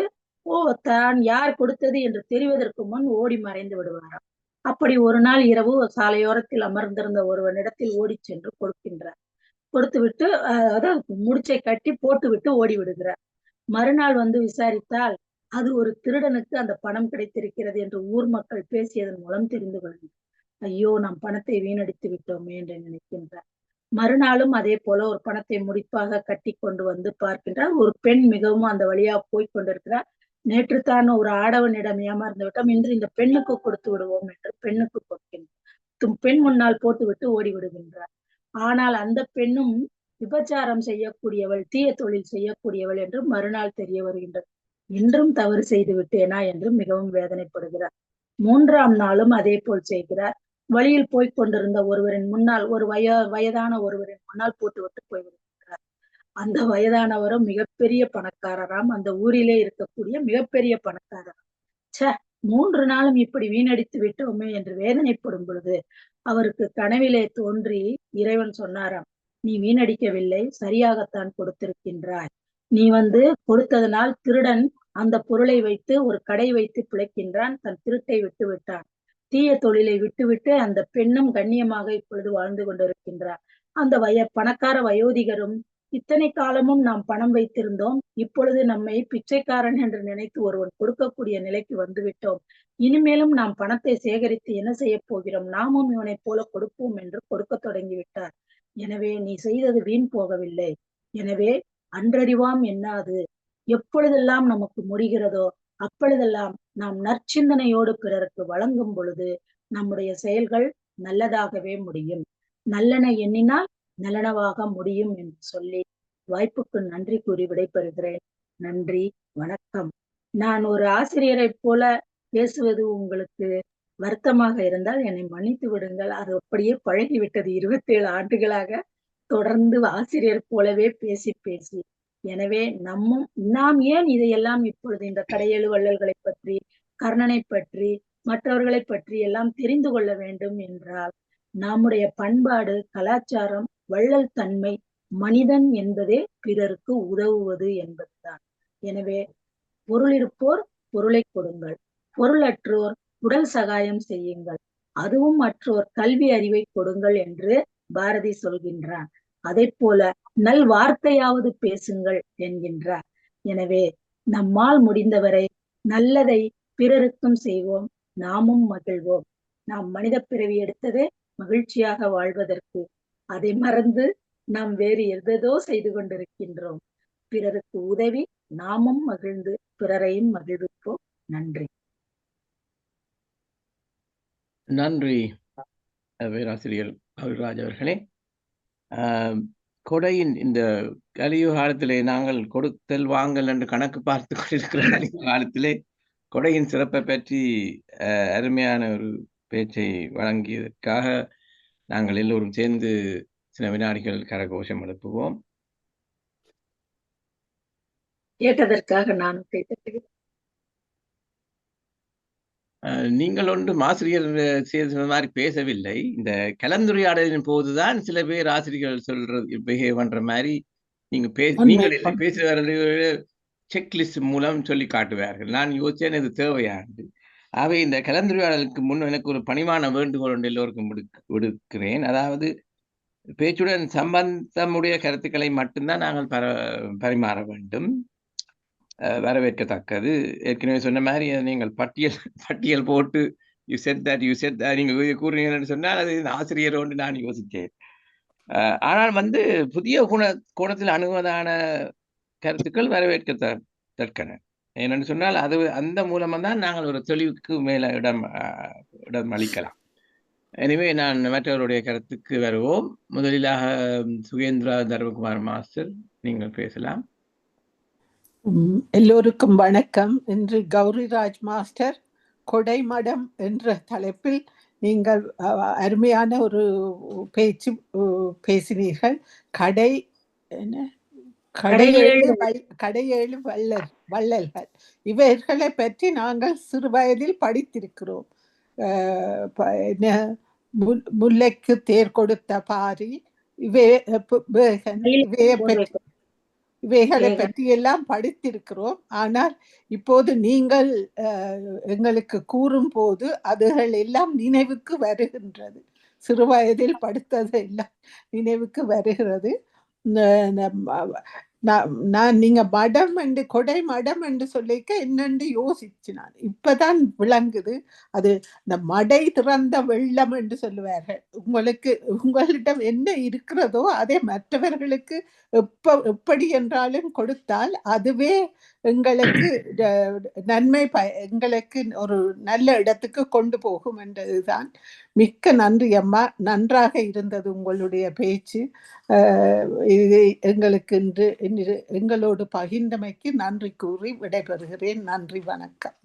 தான் யார் கொடுத்தது என்று தெரிவதற்கு முன் ஓடி மறைந்து விடுவாராம். அப்படி ஒரு நாள் இரவு சாலையோரத்தில் அமர்ந்திருந்த ஒருவனிடத்தில் ஓடி சென்று கொடுக்கின்றார். கொடுத்து விட்டு அதாவது முடிச்சை கட்டி போட்டு விட்டு ஓடி விடுகிறார். மறுநாள் விசாரித்தால் அது ஒரு திருடனுக்கு அந்த பணம் கிடைத்திருக்கிறது என்று ஊர் மக்கள் பேசியதன் மூலம் தெரிந்து கொள்கிறார். ஐயோ, நாம் பணத்தை வீணடித்து விட்டோமே என்று நினைக்கின்றார். மறுநாளும் அதே போல ஒரு பணத்தை முடிப்பாக கட்டி கொண்டு பார்க்கின்றார். ஒரு பெண் மிகவும் அந்த வழியா போய் கொண்டிருக்கிறார். நேற்றுத்தான் ஒரு ஆடவனிடம் ஏமாந்து விட்டோம், இன்று இந்த பெண்ணுக்கு கொடுத்து விடுவோம் என்று பெண்ணுக்கு கொடுக்கின்றார். பெண் முன்னால் போட்டுவிட்டு ஓடி விடுகின்றார். ஆனால் அந்த பெண்ணும் விபச்சாரம் செய்யக்கூடியவள், தீய தொழில் செய்யக்கூடியவள் என்று மறுநாள் தெரிய வருகின்றது. இன்றும் தவறு செய்து விட்டேனா என்று மிகவும் வேதனைப்படுகிறார். 3ஆம் நாளும் அதே போல் செய்கிறார். வழியில் போய்க் கொண்டிருந்த ஒருவரின் முன்னால், ஒரு வயதான ஒருவரின் முன்னால் போட்டுவிட்டு போய்விடுகிறார். அந்த வயதானவரும் மிகப்பெரிய பணக்காரராம், அந்த ஊரிலே இருக்கக்கூடிய மிகப்பெரிய பணக்காரராம். ச்சே, 3 நாளும் இப்படி வீணடித்து விட்டோமே என்று வேதனைப்படும் பொழுது அவருக்கு கனவிலே தோன்றி இறைவன் சொன்னாராம், நீ வீணடிக்கவில்லை, சரியாகத்தான் கொடுத்திருக்கின்றாய். நீ கொடுத்ததனால் திருடன் அந்த பொருளை வைத்து ஒரு கடை வைத்து பிழைக்கின்றான், தன் திருட்டை விட்டு விட்டான். தீய தொழிலை விட்டுவிட்டு அந்த பெண்ணும் கண்ணியமாக இப்பொழுது வாழ்ந்து கொண்டிருக்கின்றார். அந்த பணக்கார வயோதிகரும், இத்தனை காலமும் நாம் பணம் வைத்திருந்தோம், இப்பொழுது நம்மை பிச்சைக்காரன் என்று நினைத்து ஒருவன் கொடுக்கக்கூடிய நிலைக்கு வந்துவிட்டோம். இனிமேலும் நாம் பணத்தை சேகரித்து என்ன செய்ய போகிறோம், நாமும் இவனைப் போல கொடுப்போம் என்று கொடுக்க தொடங்கிவிட்டார். எனவே நீ செய்தது வீண் போகவில்லை. எனவே அன்றறிவாம் என்னாது, எப்பொழுதெல்லாம் நமக்கு முடிகிறதோ அப்பொழுதெல்லாம் நாம் நற்சிந்தனையோடு பிறருக்கு வழங்கும் பொழுது நம்முடைய செயல்கள் நல்லதாகவே முடியும். நல்லன எண்ணினால் நலனவாக முடியும் என்று சொல்லி வாய்ப்புக்கு நன்றி கூறி விடைபெறுகிறேன். நன்றி, வணக்கம். நான் ஒரு ஆசிரியரைப் போல பேசுவது உங்களுக்கு வருத்தமாக இருந்தால் என்னை மன்னித்து விடுங்கள். அது அப்படியே பழகிவிட்டது. 27 ஆண்டுகளாக தொடர்ந்து ஆசிரியர் போலவே பேசி பேசி. எனவே நாம் ஏன் இதையெல்லாம் இப்பொழுது இந்த கடையேழு வள்ளல்களை பற்றி, கர்ணனை பற்றி, மற்றவர்களை பற்றி எல்லாம் தெரிந்து கொள்ள வேண்டும் என்றால், நம்முடைய பண்பாடு, கலாச்சாரம், வள்ளல் தன்மை, மனிதன் என்பதே பிறருக்கு உதவுவது என்பதுதான். எனவே பொருளிருப்போர் பொருளை கொடுங்கள், பொருளற்றோர் உடல் சகாயம் செய்யுங்கள், அதுவும் மற்றோர் கல்வி அறிவை கொடுங்கள் என்று பாரதி சொல்கின்றான். அதை போல நல் வார்த்தையாவது பேசுங்கள் என்கின்றார். எனவே நம்மால் முடிந்தவரை நல்லதை பிறருக்கும் செய்வோம், நாமும் மகிழ்வோம். நாம் மனித பிறவி எடுத்ததே மகிழ்ச்சியாக வாழ்வதற்கு. அதை மறந்து நாம் வேறு எதோ செய்து கொண்டிருக்கின்றோம். பிறருக்கு உதவி நாமும் மகிழ்ந்து பிறரையும் மகிழ்விப்போம். நன்றி. நன்றி பேராசிரியர் அருள்ராஜ் அவர்களே. கொடையின் இந்த கலியுக காலத்திலே நாங்கள் கொடுத்தல் வாங்கல் என்று கணக்கு பார்த்து கொண்டிருக்கிற காலத்திலே கொடையின் சிறப்பை பற்றி அருமையான ஒரு பேச்சை வழங்கியதற்காக நாங்கள் எல்லோரும் சேர்ந்து சில வினாடிகள் கரகோஷம் எழுப்புவோம். கேட்டதற்காக நான் கைத்தட்டுகிறேன். நீங்கள் ஒன்றும் ஆசிரியர் செய்த மாதிரி பேசவில்லை. இந்த கலந்துரையாடலின் போதுதான் சில பேர் ஆசிரியர்கள் சொல்றது பிஹேவ் பண்ற மாதிரி நீங்க பேசுறவர்கள் செக்லிஸ்ட் மூலம் சொல்லி காட்டுவார்கள். நான் யோசிச்சேன் இது தேவையானது. ஆகவே இந்த கலந்துரையாடலுக்கு முன் எனக்கு ஒரு பணிவான வேண்டுகோள் ஒன்று எல்லோருக்கும் விடுக்கிறேன். அதாவது பேச்சுடன் சம்பந்தமுடைய கருத்துக்களை மட்டும்தான் நாங்கள் பரிமாற வேண்டும். வரவேற்கத்தக்கது. ஏற்கனவே சொன்ன மாதிரி நீங்கள் பட்டியல் போட்டு யூ செட் தட் நீங்க கூறுறீங்கன்னு சொன்னால் அது ஆசிரியர் ஒன்று நான் யோசித்தேன். ஆனால் புதிய கோணத்தில் அணுகுவதான கருத்துக்கள் வரவேற்கத்தக்கன. ஏனென்று சொன்னால் அது அந்த மூலமாக தான் நாங்கள் ஒரு தெளிவுக்கு மேல இடம் அளிக்கலாம். எனவே நான் மற்றவருடைய கருத்துக்கு வருவோம். முதலிலாக சுகேந்திரா தர்மகுமார் மாஸ்டர், நீங்கள் பேசலாம். எல்லோருக்கும் வணக்கம். இன்று கௌரிராஜ் மாஸ்டர் கொடைமடம் என்ற தலைப்பில் நீங்கள் அருமையான ஒரு பேச்சு பேசினீர்கள். கடையேழு வள்ளல்கள் இவர்களை பற்றி நாங்கள் சிறு வயதில் படித்திருக்கிறோம். முல்லைக்கு தேர் கொடுத்த பாரி, இவைகளை பற்றி எல்லாம் படித்திருக்கிறோம். ஆனால் இப்போது நீங்கள் எங்களுக்கு கூறும் போது அதுகள் எல்லாம் நினைவுக்கு வருகின்றது. சிறு வயதில் படித்தது எல்லாம் நினைவுக்கு வருகிறது. நான் நீங்க மடம் என்று கொடை மடம் என்று சொல்லிக்க என்னென்று யோசிச்சு நான் இப்பதான் விளங்குது. அது இந்த மடை திறந்த வெள்ளம் என்று சொல்லுவார்கள். உங்களிடம் என்ன இருக்கிறதோ அதை மற்றவர்களுக்கு எப்படி என்றாலும் கொடுத்தால் அதுவே எங்களுக்கு நன்மை எங்களுக்கு ஒரு நல்ல இடத்துக்கு கொண்டு போகும் என்றதுதான். மிக்க நன்றி அம்மா, நன்றாக இருந்தது உங்களுடைய பேச்சு. இது எங்களுக்கு இன்று எங்களோடு பகிர்ந்தமைக்கு நன்றி கூறி விடைபெறுகிறேன். நன்றி, வணக்கம்.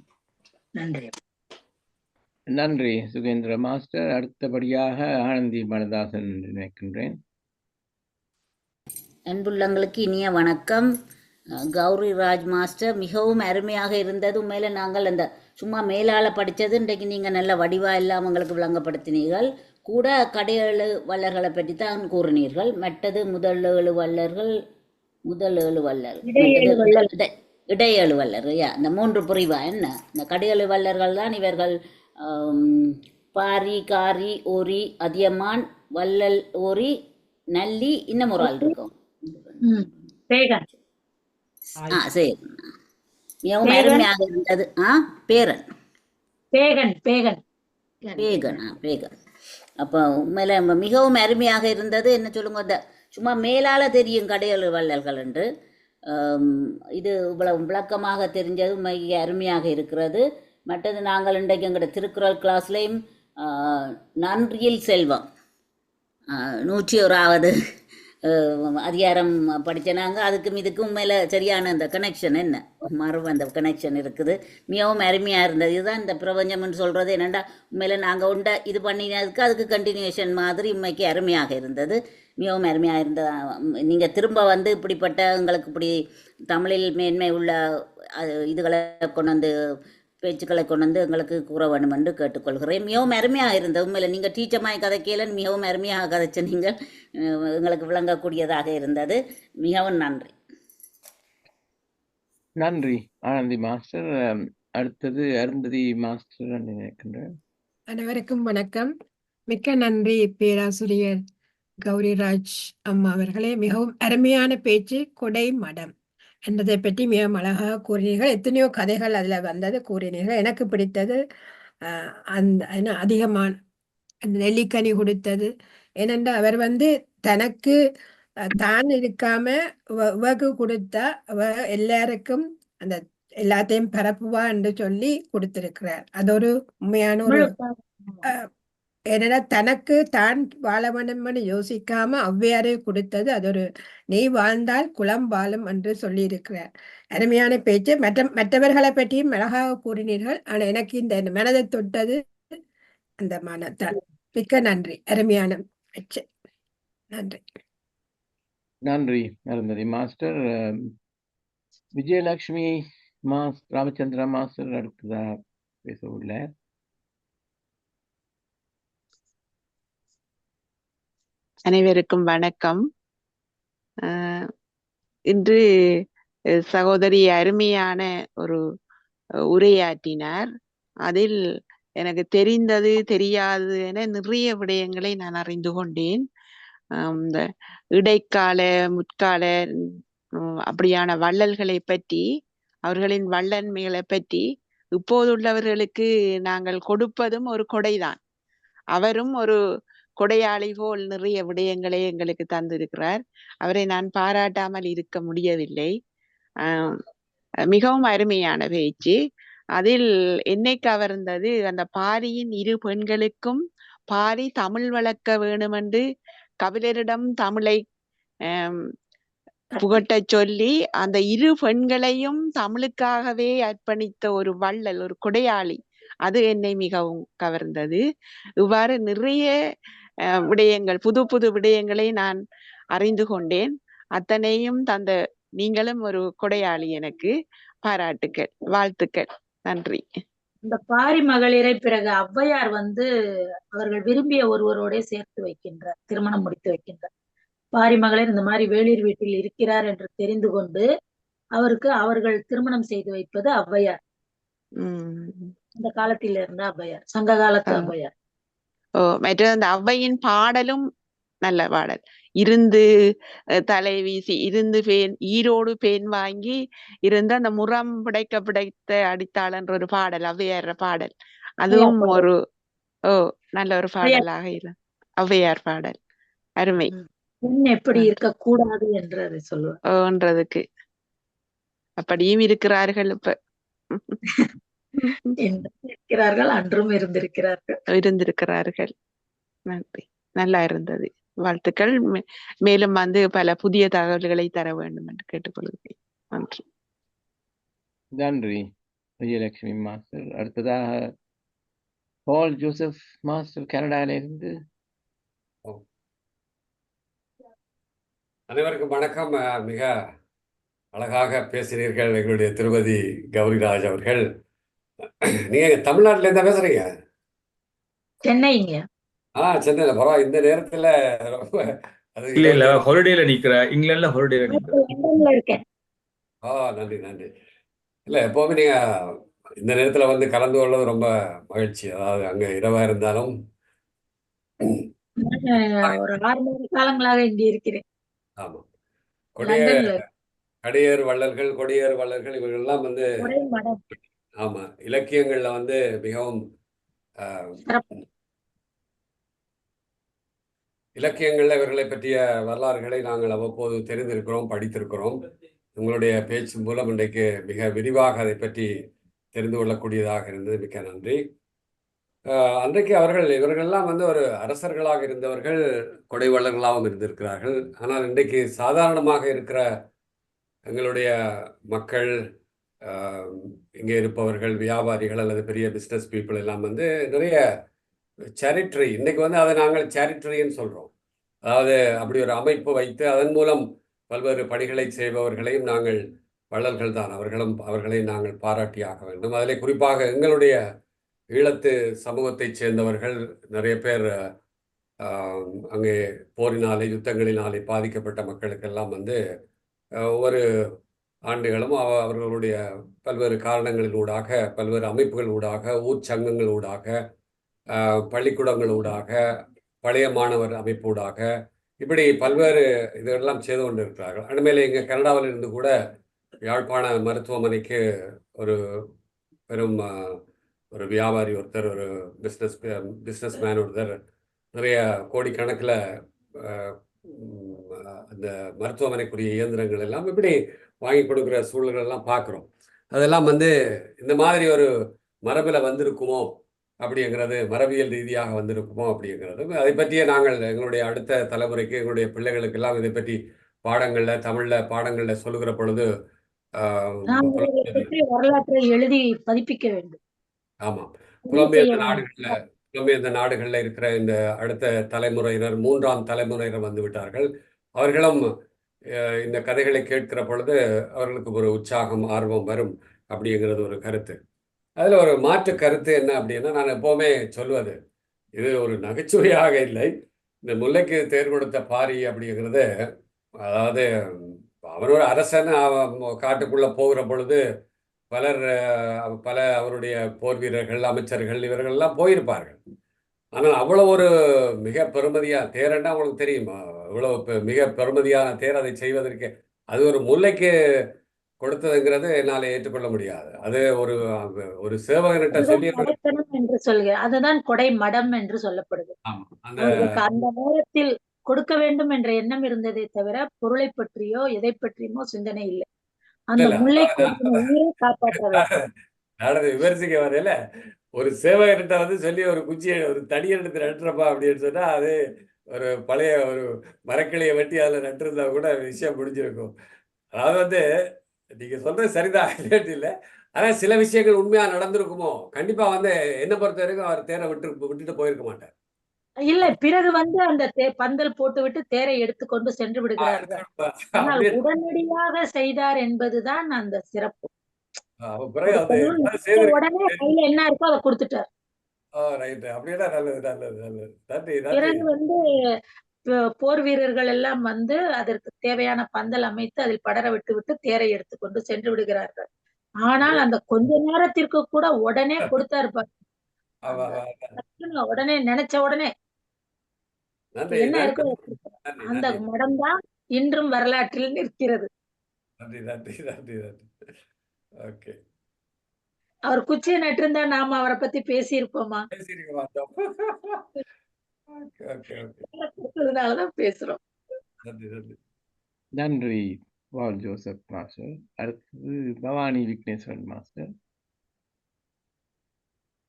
நன்றி. நன்றி சுகேந்திர மாஸ்டர். அடுத்தபடியாக ஆனந்தி மனதாசன் நினைக்கின்றேன். அன்புள்ளங்களுக்கு இனிய வணக்கம். கௌரி ராஜ் மாஸ்டர், மிகவும் அருமையாக இருந்தது. உண்மையில நாங்கள் அந்த சும்மா மேலால படித்தது இன்றைக்கு நீங்கள் நல்ல வடிவா எல்லாம் உங்களுக்கு விளங்கப்படுத்தினீர்கள். கூட கடையேழு வள்ளர்களை பற்றி தான் கூறினீர்கள். மற்றது முதல் ஏழு வள்ளர்கள், இடையேழு வள்ளர், இந்த 3 புரிவா என்ன? இந்த கடையேழு வள்ளர்கள் தான் இவர்கள். பாரி, காரி, ஓரி, அதியமான், வள்ளல், ஓரி, நல்லி, இன்னும் ஒரு ஆள் இருக்கும். சரி, மிகவும் அருமையாக இருந்தது. பேரன், பேகன். அப்ப உண்மையில மிகவும் அருமையாக இருந்தது. என்ன சொல்லுங்க, இந்த சும்மா மேலால தெரியும் கடையல் வள்ளல்கள் என்று. இது இவ்வளவு விளக்கமாக தெரிஞ்சது மிக அருமையாக இருக்கிறது. மற்றது நாங்கள் இன்றைக்கு எங்களோட திருக்குறள் கிளாஸ்லையும் நன்றியில் செல்வம் 101வது அதிகாரம் படித்தனாங்க. அதுக்கும் இதுக்கும் உண்மையில சரியான அந்த கனெக்ஷன் என்ன அந்த கனெக்ஷன் இருக்குது. மிகவும் அருமையாக இருந்தது. இதுதான் இந்த பிரபஞ்சம்னு சொல்கிறது. என்னென்னா உண்மையில நாங்கள் உண்ட இது பண்ணினதுக்கு அதுக்கு கண்டினியூஷன் மாதிரி உண்மைக்கு அருமையாக இருந்தது. மிகவும் அருமையாக இருந்தது. நீங்கள் திரும்ப வந்து இப்படிப்பட்ட உங்களுக்கு இப்படி தமிழில் மேன்மை உள்ள இதுகளை கொண்டு வந்து பேச்சுக்களை கொண்டு வந்து எங்களுக்கு கூற வேண்டும் என்று கேட்டுக்கொள்கிறேன். மிகவும் அருமையாக இருந்தது. உண்மையில் நீங்கள் டீச்சர்மாய் கதைக்கேலன் மிகவும் அருமையாக கதைச்ச நீங்கள் எங்களுக்கு விளங்கக்கூடியதாக இருந்தது. மிகவும் நன்றி. நன்றி ஆனந்தி மாஸ்டர். அடுத்தது அருந்ததி மாஸ்டர் நினைக்கின்றேன். அனைவருக்கும் வணக்கம். மிக்க நன்றி பேராசிரியர் கௌரிராஜ் அம்மா அவர்களே. மிகவும் அருமையான பேச்சு. கொடை மடம் என்பதை பற்றி மிகவும் அழகாக கூறினீர்கள். எத்தனையோ கதைகள் அதில் வந்தது கூறினீர்கள். எனக்கு பிடித்தது அந்த அதிகமான அந்த நெல்லிக்கனி கொடுத்தது. ஏனென்றால் அவர் வந்து தனக்கு தான் இருக்காம இவக்கு கொடுத்தா எல்லாருக்கும் அந்த எல்லாத்தையும் பரப்புவா என்று சொல்லி கொடுத்திருக்கிறார். அது ஒரு உண்மையான ஒரு ஏன்னா தனக்கு தான் வாழ வேண்டும்னு யோசிக்காம ஔவையாரை கொடுத்தது. அது ஒரு நீ வாழ்ந்தால் குலம் வாழும் என்று சொல்லி இருக்கிறார். அருமையான பேச்சு. மற்றவர்களை பற்றியும் அழகாக கூறினீர்கள். ஆனா எனக்கு இந்த மனதை தொட்டது அந்த மனத்தான். மிக்க நன்றி. அருமையான பேச்சு. நன்றி. நன்றி அருந்ததி மாஸ்டர். விஜயலட்சுமி ராமச்சந்திர மாஸ்டர் அடுத்ததாக பேச உள்ள. அனைவருக்கும் வணக்கம். இன்று சகோதரி அருமையான ஒரு உரையாற்றினார். அதில் எனக்கு தெரிந்தது தெரியாது என நிறைய விடயங்களை நான் அறிந்து கொண்டேன். இந்த இடைக்கால முற்கால அப்படியான வள்ளல்களை பற்றி, அவர்களின் வள்ளன்மைகளை பற்றி இப்போதுள்ளவர்களுக்கு நாங்கள் கொடுப்பதும் ஒரு கொடைதான். அவரும் ஒரு கொடையாளி போல் நிறைய விடயங்களை எங்களுக்கு தந்திருக்கிறார். அவரை நான் பாராட்டாமல் இருக்க முடியவில்லை. மிகவும் அருமையான பேச்சு. அதில் என்னை கவர்ந்தது அந்த பாரியின் 2 பெண்களுக்கும் பாரி தமிழ் வளர்க்க வேணுமென்று கபிலரிடம் தமிழை புகட்டச் சொல்லி அந்த 2 பெண்களையும் தமிழுக்காகவே அர்ப்பணித்த ஒரு வள்ளல், ஒரு கொடையாளி. அது என்னை மிகவும் கவர்ந்தது. இவ்வாறு நிறைய விடயங்கள், புது புது விடயங்களை நான் அறிந்து கொண்டேன். அத்தனையும் தந்த நீங்களும் ஒரு கொடையாளி. எனக்கு பாராட்டுக்கள், வாழ்த்துக்கள். நன்றி. இந்த பாரி மகளிரை பிறகு ஔவையார் வந்து அவர்கள் விரும்பிய ஒருவரோட சேர்த்து வைக்கின்றார், திருமணம் முடித்து வைக்கின்றார். பாரி மகளிர் இந்த மாதிரி வேளிர் வீட்டில் இருக்கிறார் என்று தெரிந்து கொண்டு அவர்கள் திருமணம் செய்து வைப்பது ஔவையார். இந்த காலத்தில் இருந்த ஔவையார், சங்க காலத்து ஔவையார். மற்ற அந்த ஔவையின் பாடலும் நல்ல பாடல். இருந்து தலை வீசி இருந்து ஈரோடு பேன் வாங்கி இருந்து அந்த முறம் பிடைத்த அடித்தாள் என்ற ஒரு பாடல், ஔவையார் பாடல். அதுவும் ஒரு நல்ல ஒரு பாடலாக இரு ஔவையார் பாடல். அருமை. எப்படி இருக்கக்கூடாது என்று சொல்லுவார். என்றதுக்கு அப்படியும் இருக்கிறார்கள் இப்ப. இன்றும் இருக்கிறார்கள், அன்றும் இருந்திருக்கிறார்கள். இருந்திருக்கிறார்கள். நன்றி, நல்லா இருந்தது. வாழ்த்துக்கள். மேலும் பல புதிய தகவல்களை தர வேண்டும் என்று கேட்டுக்கொள்கிறேன். நன்றி. நன்றி விஜயலட்சுமி மாஸ்டர். அடுத்ததாக பால் ஜோசப் மாஸ்டர் கனடாவிலிருந்து. அனைவருக்கும் வணக்கம். மிக அழகாக பேசினீர்கள் எங்களுடைய திருமதி கௌரிராஜ் அவர்கள். நீங்க தமிழ்நாட்டுல இருந்தா பேசுறீங்க? சென்னைங்க. சென்னையில. பரவாயில்ல. இந்த நேரத்துல ரொம்ப அது இல்ல ஹாலிடேல நிக்கிற, இங்கிலாந்துல ஹாலிடேல நிக்கிற. லண்டன்ல இருக்கேன். நன்றி நன்றி. இல்ல எப்பவுமே நீங்க இந்த நேரத்துல கலந்து கொள்வது ரொம்ப மகிழ்ச்சி. அதாவது அங்க இரவா இருந்தாலும் ஒரு 6 மாத காலங்களாக இங்கே இருக்கிறேன். ஆமா. லண்டன்ல. கடியேறு வள்ளல்கள், கொடியேறு வள்ளல்கள் இவர்கள்லாம் கொடை மடம். ஆமா, இலக்கியங்கள்ல மிகவும் இலக்கியங்கள்ல இவர்களை பற்றிய வரலாறுகளை நாங்கள் அவ்வப்போது தெரிந்திருக்கிறோம், படித்திருக்கிறோம். உங்களுடைய பேச்சு மூலம் இன்றைக்கு மிக விரிவாக அதை பற்றி தெரிந்து கொள்ளக்கூடியதாக இருந்தது. மிக்க நன்றி. அன்றைக்கு இவர்கள்லாம் ஒரு அரசர்களாக இருந்தவர்கள், கொடை வள்ளல்களாகவும் இருந்திருக்கிறார்கள். ஆனால் இன்றைக்கு சாதாரணமாக இருக்கிற எங்களுடைய மக்கள், இங்கே இருப்பவர்கள், வியாபாரிகள் அல்லது பெரிய பிஸ்னஸ் பீப்புள் எல்லாம் நிறைய சேரிட்டரி, இன்னைக்கு அதை நாங்கள் சேரிட்டரின்னு சொல்றோம். அதாவது அப்படி ஒரு அமைப்பு வைத்து அதன் மூலம் பல்வேறு பணிகளை செய்பவர்களையும் நாங்கள் வள்ளல்கள் தான். அவர்களை நாங்கள் பாராட்டியாக வேண்டும். அதில் குறிப்பாக எங்களுடைய ஈழத்து சமூகத்தைச் சேர்ந்தவர்கள் நிறைய பேர் அங்கே போரினாலே, யுத்தங்களினாலே பாதிக்கப்பட்ட மக்களுக்கெல்லாம் ஒவ்வொரு ஆண்டுகளும் அவர்களுடைய பல்வேறு காரணங்களினூடாக, பல்வேறு அமைப்புகளூடாக, ஊர் சங்கங்களூடாக, பள்ளிக்கூடங்களூடாக, பழைய மாணவர் அமைப்பூடாக, இப்படி பல்வேறு இதெல்லாம் செய்து கொண்டு இருக்கிறார்கள். அண்மையில் இங்கே கனடாவில் இருந்து கூட யாழ்ப்பாண மருத்துவமனைக்கு ஒரு பெரும் ஒரு வியாபாரி ஒருத்தர், ஒரு பிஸ்னஸ் மேன் ஒருத்தர் நிறைய கோடிக்கணக்கில் அந்த மருத்துவமனைக்குரிய இயந்திரங்கள் எல்லாம் இப்படி வாங்கி கொடுக்குற சூழல்கள் எல்லாம் பார்க்குறோம். அதெல்லாம் இந்த மாதிரி ஒரு மரபில் வந்திருக்குமோ அப்படிங்கிறது, மரபியல் ரீதியாக வந்திருக்குமோ அப்படிங்கிறது, அதை பற்றியே நாங்கள் எங்களுடைய அடுத்த தலைமுறைக்கு, எங்களுடைய பிள்ளைகளுக்கெல்லாம் இதை பற்றி தமிழ்ல பாடங்கள்ல சொல்லுகிற பொழுது வரலாற்றை எழுதி பதிப்பிக்க வேண்டும். ஆமாம், புலம்பெயர்ந்த நாடுகள்ல இருக்கிற இந்த அடுத்த தலைமுறையினர், 3ஆம் தலைமுறையினர் வந்து விட்டார்கள். அவர்களும் இந்த கதைகளை கேட்கிற பொழுது அவர்களுக்கு ஒரு உற்சாகம், ஆர்வம் வரும் அப்படிங்கிறது ஒரு கருத்து. அதுல ஒரு மாற்று கருத்து என்ன அப்படின்னா, நான் எப்பவுமே சொல்வது, இது ஒரு நகைச்சுவையாக இல்லை. இந்த முல்லைக்கு தேர் கொடுத்த பாரி அப்படிங்கிறது, அதாவது அவர் ஒரு அரசன் காட்டுக்குள்ள போகிற பொழுது பல அவருடைய போர் வீரர்கள், அமைச்சர்கள் இவர்கள்லாம் போயிருப்பார்கள். ஆனால் அவ்வளவு ஒரு மிக பெருமதியா தேரண்டா உங்களுக்கு தெரியுமா, இவ்வளவு மிக பெருமதியான தேர் அதை செய்வதற்கு அது ஒரு முல்லைக்கு கொடுத்ததுங்கிறது என்னால ஏற்றுக்கொள்ள முடியாது. அது ஒரு சேவகர்கிட்ட சொல்லி என்று சொல்லுங்க. அதுதான் கொடை மடம் என்று சொல்லப்படுது. அந்த நேரத்தில் கொடுக்க வேண்டும் என்ற எண்ணம் இருந்ததே தவிர பொருளை பற்றியோ எதை பற்றியுமோ சிந்தனை இல்லை. அந்த முல்லை காப்பாற்ற விமர்சிக்க வரையில ஒரு சேவகர்கிட்ட சொல்லி ஒரு குச்சியை, ஒரு தடியை எடுத்து நட்டுறப்பா அப்படின்னு சொன்னா, அது ஒரு பழைய ஒரு மரக்கிளையை வெட்டி அதுல நட்டிருந்தா கூட விஷயம் முடிஞ்சிருக்கும். அதாவது நீங்க சொல்றது சரிதான், இல்லை. ஆனா சில விஷயங்கள் உண்மையா நடந்திருக்குமோ. கண்டிப்பா என்ன பொறுத்த வரைக்கும் அவர் தேரை விட்டுட்டு போயிருக்க மாட்டார். இல்ல, பிறகு அந்த பந்தல் போட்டு விட்டு தேரை எடுத்துக்கொண்டு சென்று விடுகிறார்கள். ஆனால் உடனடியாக செய்தார் என்பதுதான் அந்த சிறப்பு. உடனே கையில என்ன இருக்கோ அதை கொடுத்துட்டார். பிறகு போர் வீரர்கள் எல்லாம் அதற்கு தேவையான பந்தல் அமைத்து அதில் படர விட்டு தேரை எடுத்துக்கொண்டு சென்று விடுகிறார்கள். ஆனால் அந்த கொஞ்ச நேரத்திற்கு கூட உடனே கொடுத்தாரு, உடனே நினைச்ச உடனே என்ன இருக்கோ அந்த மடம் தான் இன்றும் வரலாற்றில் நிற்கிறது. அவர் குச்சியை நட்டிருந்தா நாம அவரை பத்தி பேசியிருப்போமா? பேசுறோம். நன்றி வால் ஜோசப் மாஸ்டர். அடுத்தது பவானி விக்னேஸ்வரன் மாஸ்டர்.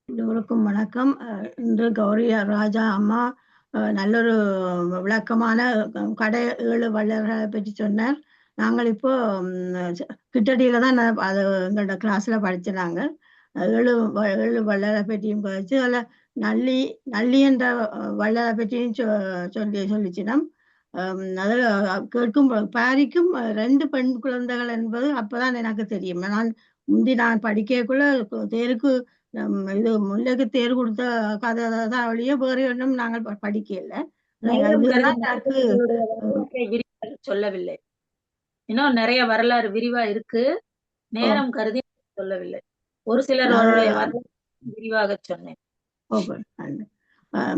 எல்லோருக்கும் வணக்கம். இன்று கௌரி ராஜா அம்மா நல்லொரு விளக்கமான கடை 7 வள்ளல்களை பற்றி சொன்னார். நாங்கள் இப்போ கிட்டடியில தான் அது எங்களோட கிளாஸ்ல படிச்சினாங்க. 7 வள்ளலை பற்றியும் படிச்சு அதில் நல்லி என்ற வள்ளலை பற்றியும் சொல்லிச்சுனா அதில் கேட்கும் பாரிக்கும் 2 பெண் குழந்தைகள் என்பது அப்பதான் எனக்கு தெரியும். நான் படிக்கக்குள்ள தேருக்கு இது முல்லைக்கு தேர் கொடுத்த கதை தான் ஒழிய வேறு ஒன்றும் நாங்கள் படிக்கல. சொல்லவில்லை. இன்னும் நிறைய வரலாறு விரிவா இருக்கு. நேரம் கருதி சொல்லவில்லை. ஒரு சிலர் விரிவாக சொன்னேன்.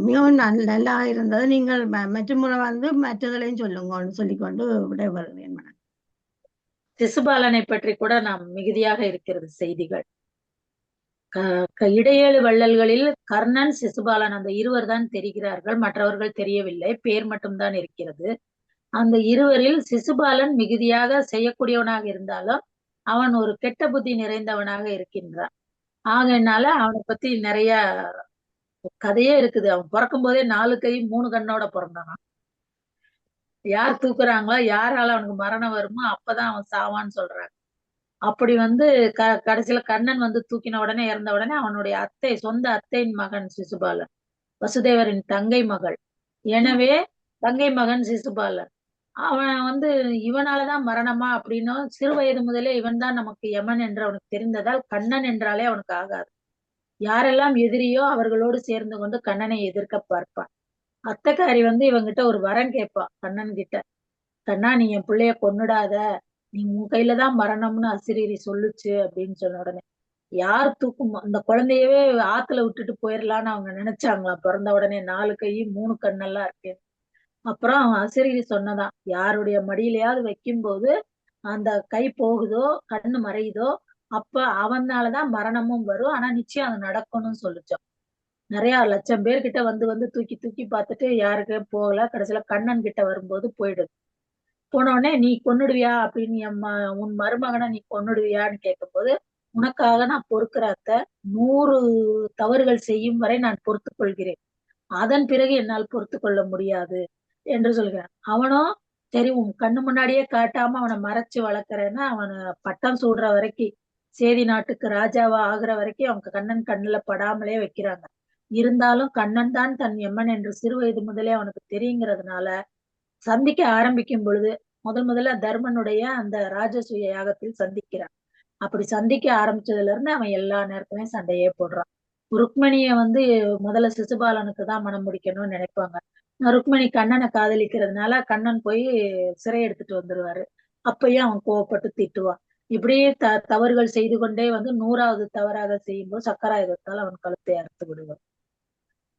மிகவும் நல்லா இருந்தது. நீங்கள் மற்ற முறை மற்றதையும் சொல்லுங்க சொல்லிக்கொண்டு விடைபெறுகிறேன். சிசுபாலனை பற்றி கூட நாம் மிகுதியாக இருக்கிறது செய்திகள். இடையேழு வள்ளல்களில் கர்ணன், சிசுபாலன் அந்த இருவர் தான் தெரிகிறார்கள். மற்றவர்கள் தெரியவில்லை. பேர் மட்டும்தான் இருக்கிறது. அந்த இருவரில் சிசுபாலன் மிகுதியாக செய்யக்கூடியவனாக இருந்தாலும் அவன் ஒரு கெட்ட புத்தி நிறைந்தவனாக இருக்கின்றான். ஆகையினால அவனை பத்தி நிறைய கதையே இருக்குது. அவன் பிறக்கும் போதே 4 கை 3 கண்ணோட பிறந்தானான். யார் தூக்குறாங்களோ, யாரால அவனுக்கு மரணம் வருமோ அப்பதான் அவன் சாவான்னு சொல்றாங்க. அப்படி கடைசியில கண்ணன் தூக்கின உடனே இறந்த உடனே அவனுடைய சொந்த அத்தையின் மகன் சிசுபாலன், வசுதேவரின் தங்கை மகள். எனவே தங்கை மகன் சிசுபாலன் அவன் இவனாலதான் மரணமா அப்படின்னு சிறு வயது முதலே இவன் தான் நமக்கு யமன் என்று அவனுக்கு தெரிந்ததால் கண்ணன் என்றாலே அவனுக்கு ஆகாது. யாரெல்லாம் எதிரியோ அவர்களோடு சேர்ந்து கொண்டு கண்ணனை எதிர்க்க பார்ப்பான். அத்தைக்காரி இவங்கிட்ட ஒரு வரம் கேட்பான் கண்ணன் கிட்ட. கண்ணா, நீ என் பிள்ளைய கொன்னுடாத, நீ உன் கையில தான் மரணம்னு அசிரீரி சொல்லுச்சு அப்படின்னு சொன்ன உடனே யார் தூக்கும் அந்த குழந்தையவே ஆத்துல விட்டுட்டு போயிடலான்னு அவங்க நினைச்சாங்களாம். பிறந்த உடனே 4 கை 3 கண்ணெல்லாம் இருக்கு. அப்புறம் அசிரீரி சொன்னதான், யாருடைய மடியிலையாவது வைக்கும் போது அந்த கை போகுதோ கண்ணு மறையுதோ அப்ப அவனாலதான் மரணமும் வரும். ஆனா நிச்சயம் அது நடக்கணும்னு சொல்லிச்சோம். நிறைய லட்சம் பேர்கிட்ட வந்து தூக்கி தூக்கி பார்த்துட்டு யாருக்கு போகல. கடைசியில கண்ணன் கிட்ட வரும்போது போயிடுது. போன உடனே நீ கொன்னுடுவியா அப்படின்னு உன் மருமகனை நீ கொன்னுடுவியான்னு கேட்கும்போது, உனக்காக நான் பொறுக்கிற அத்தை, 100 தவறுகள் செய்யும் வரை நான் பொறுத்துக் கொள்கிறேன். அதன் பிறகு என்னால் பொறுத்து கொள்ள முடியாது என்று சொல்கிறான். அவனும் சரி, உன் கண்ணு முன்னாடியே காட்டாம அவனை மறைச்சு வளர்க்கறேன்னா அவனை பட்டம் சூடுற வரைக்கும், சேதி நாட்டுக்கு ராஜாவா ஆகுற வரைக்கும் அவங்க கண்ணன் கண்ணுல படாமலே வைக்கிறாங்க. இருந்தாலும் கண்ணன் தான் தன் எம்மன் என்று சிறு வயது முதலே அவனுக்கு தெரியுங்கிறதுனால சந்திக்க ஆரம்பிக்கும் பொழுது முதல்ல தர்மனுடைய அந்த ராஜசூய யாகத்தில் சந்திக்கிறான். அப்படி சந்திக்க ஆரம்பிச்சதுல இருந்து அவன் எல்லா நேரத்துலயும் சண்டையே போடுறான். ருக்மணிய முதல்ல சிசுபாலனுக்கு தான் மனம் முடிக்கணும்னு நினைப்பாங்க. ருக்மணி கண்ணனை காதலிக்கிறதுனால கண்ணன் போய் சிறை எடுத்துட்டு வந்துருவாரு. அப்பயும் அவன் கோவப்பட்டு திட்டுவான். இப்படியே தவறுகள் செய்து கொண்டே 100வது தவறாக செய்யும்போது சக்கராயுதத்தால் அவன் கழுத்தை அறுத்து விடுவான்.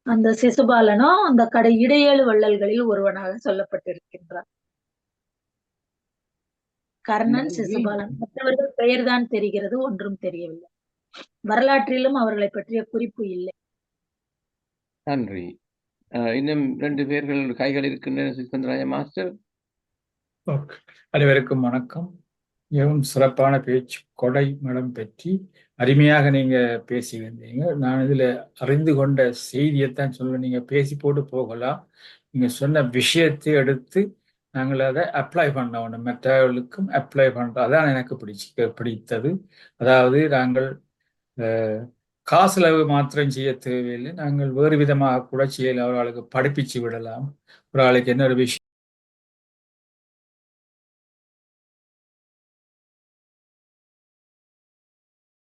அந்த சிசுபாலனும் அந்த இடையேழு வள்ளல்களில் ஒருவனாக சொல்லப்பட்டிருக்கின்றான். கர்ணன், சிசுபாலன். மற்றவர்கள் பெயர் தான் தெரிகிறது, ஒன்றும் தெரியவில்லை. வரலாற்றிலும் அவர்களை பற்றிய குறிப்பு இல்லை. நன்றி. இன்னும் 2 பேர்கள் கைகள் இருக்கின்றன. சிக்கந்தராய மாஸ்டர். அனைவருக்கும் வணக்கம். மிகவும் சிறப்பான பேச்சு. கொடை மடம் பற்றி அருமையாக நீங்க பேசியிருந்தீங்க. நான் இதுல அறிந்து கொண்ட செய்தியைத்தான் சொல்ல. நீங்க பேசி போட்டு போகலாம். நீங்க சொன்ன விஷயத்தை எடுத்து நாங்கள் அதை அப்ளை பண்ணணும், மற்றவர்களுக்கும் அப்ளை பண்றோம். அதான் எனக்கு பிடித்தது. அதாவது நாங்கள் காசளவு மாத்திரம் செய்ய தேவையில்லை. நாங்கள் வேறு விதமாக கூட செய்யலாம். ஒரு ஆளுக்கு படிப்பிச்சு விடலாம். ஒரு ஆளுக்கு என்ன ஒரு விஷயம்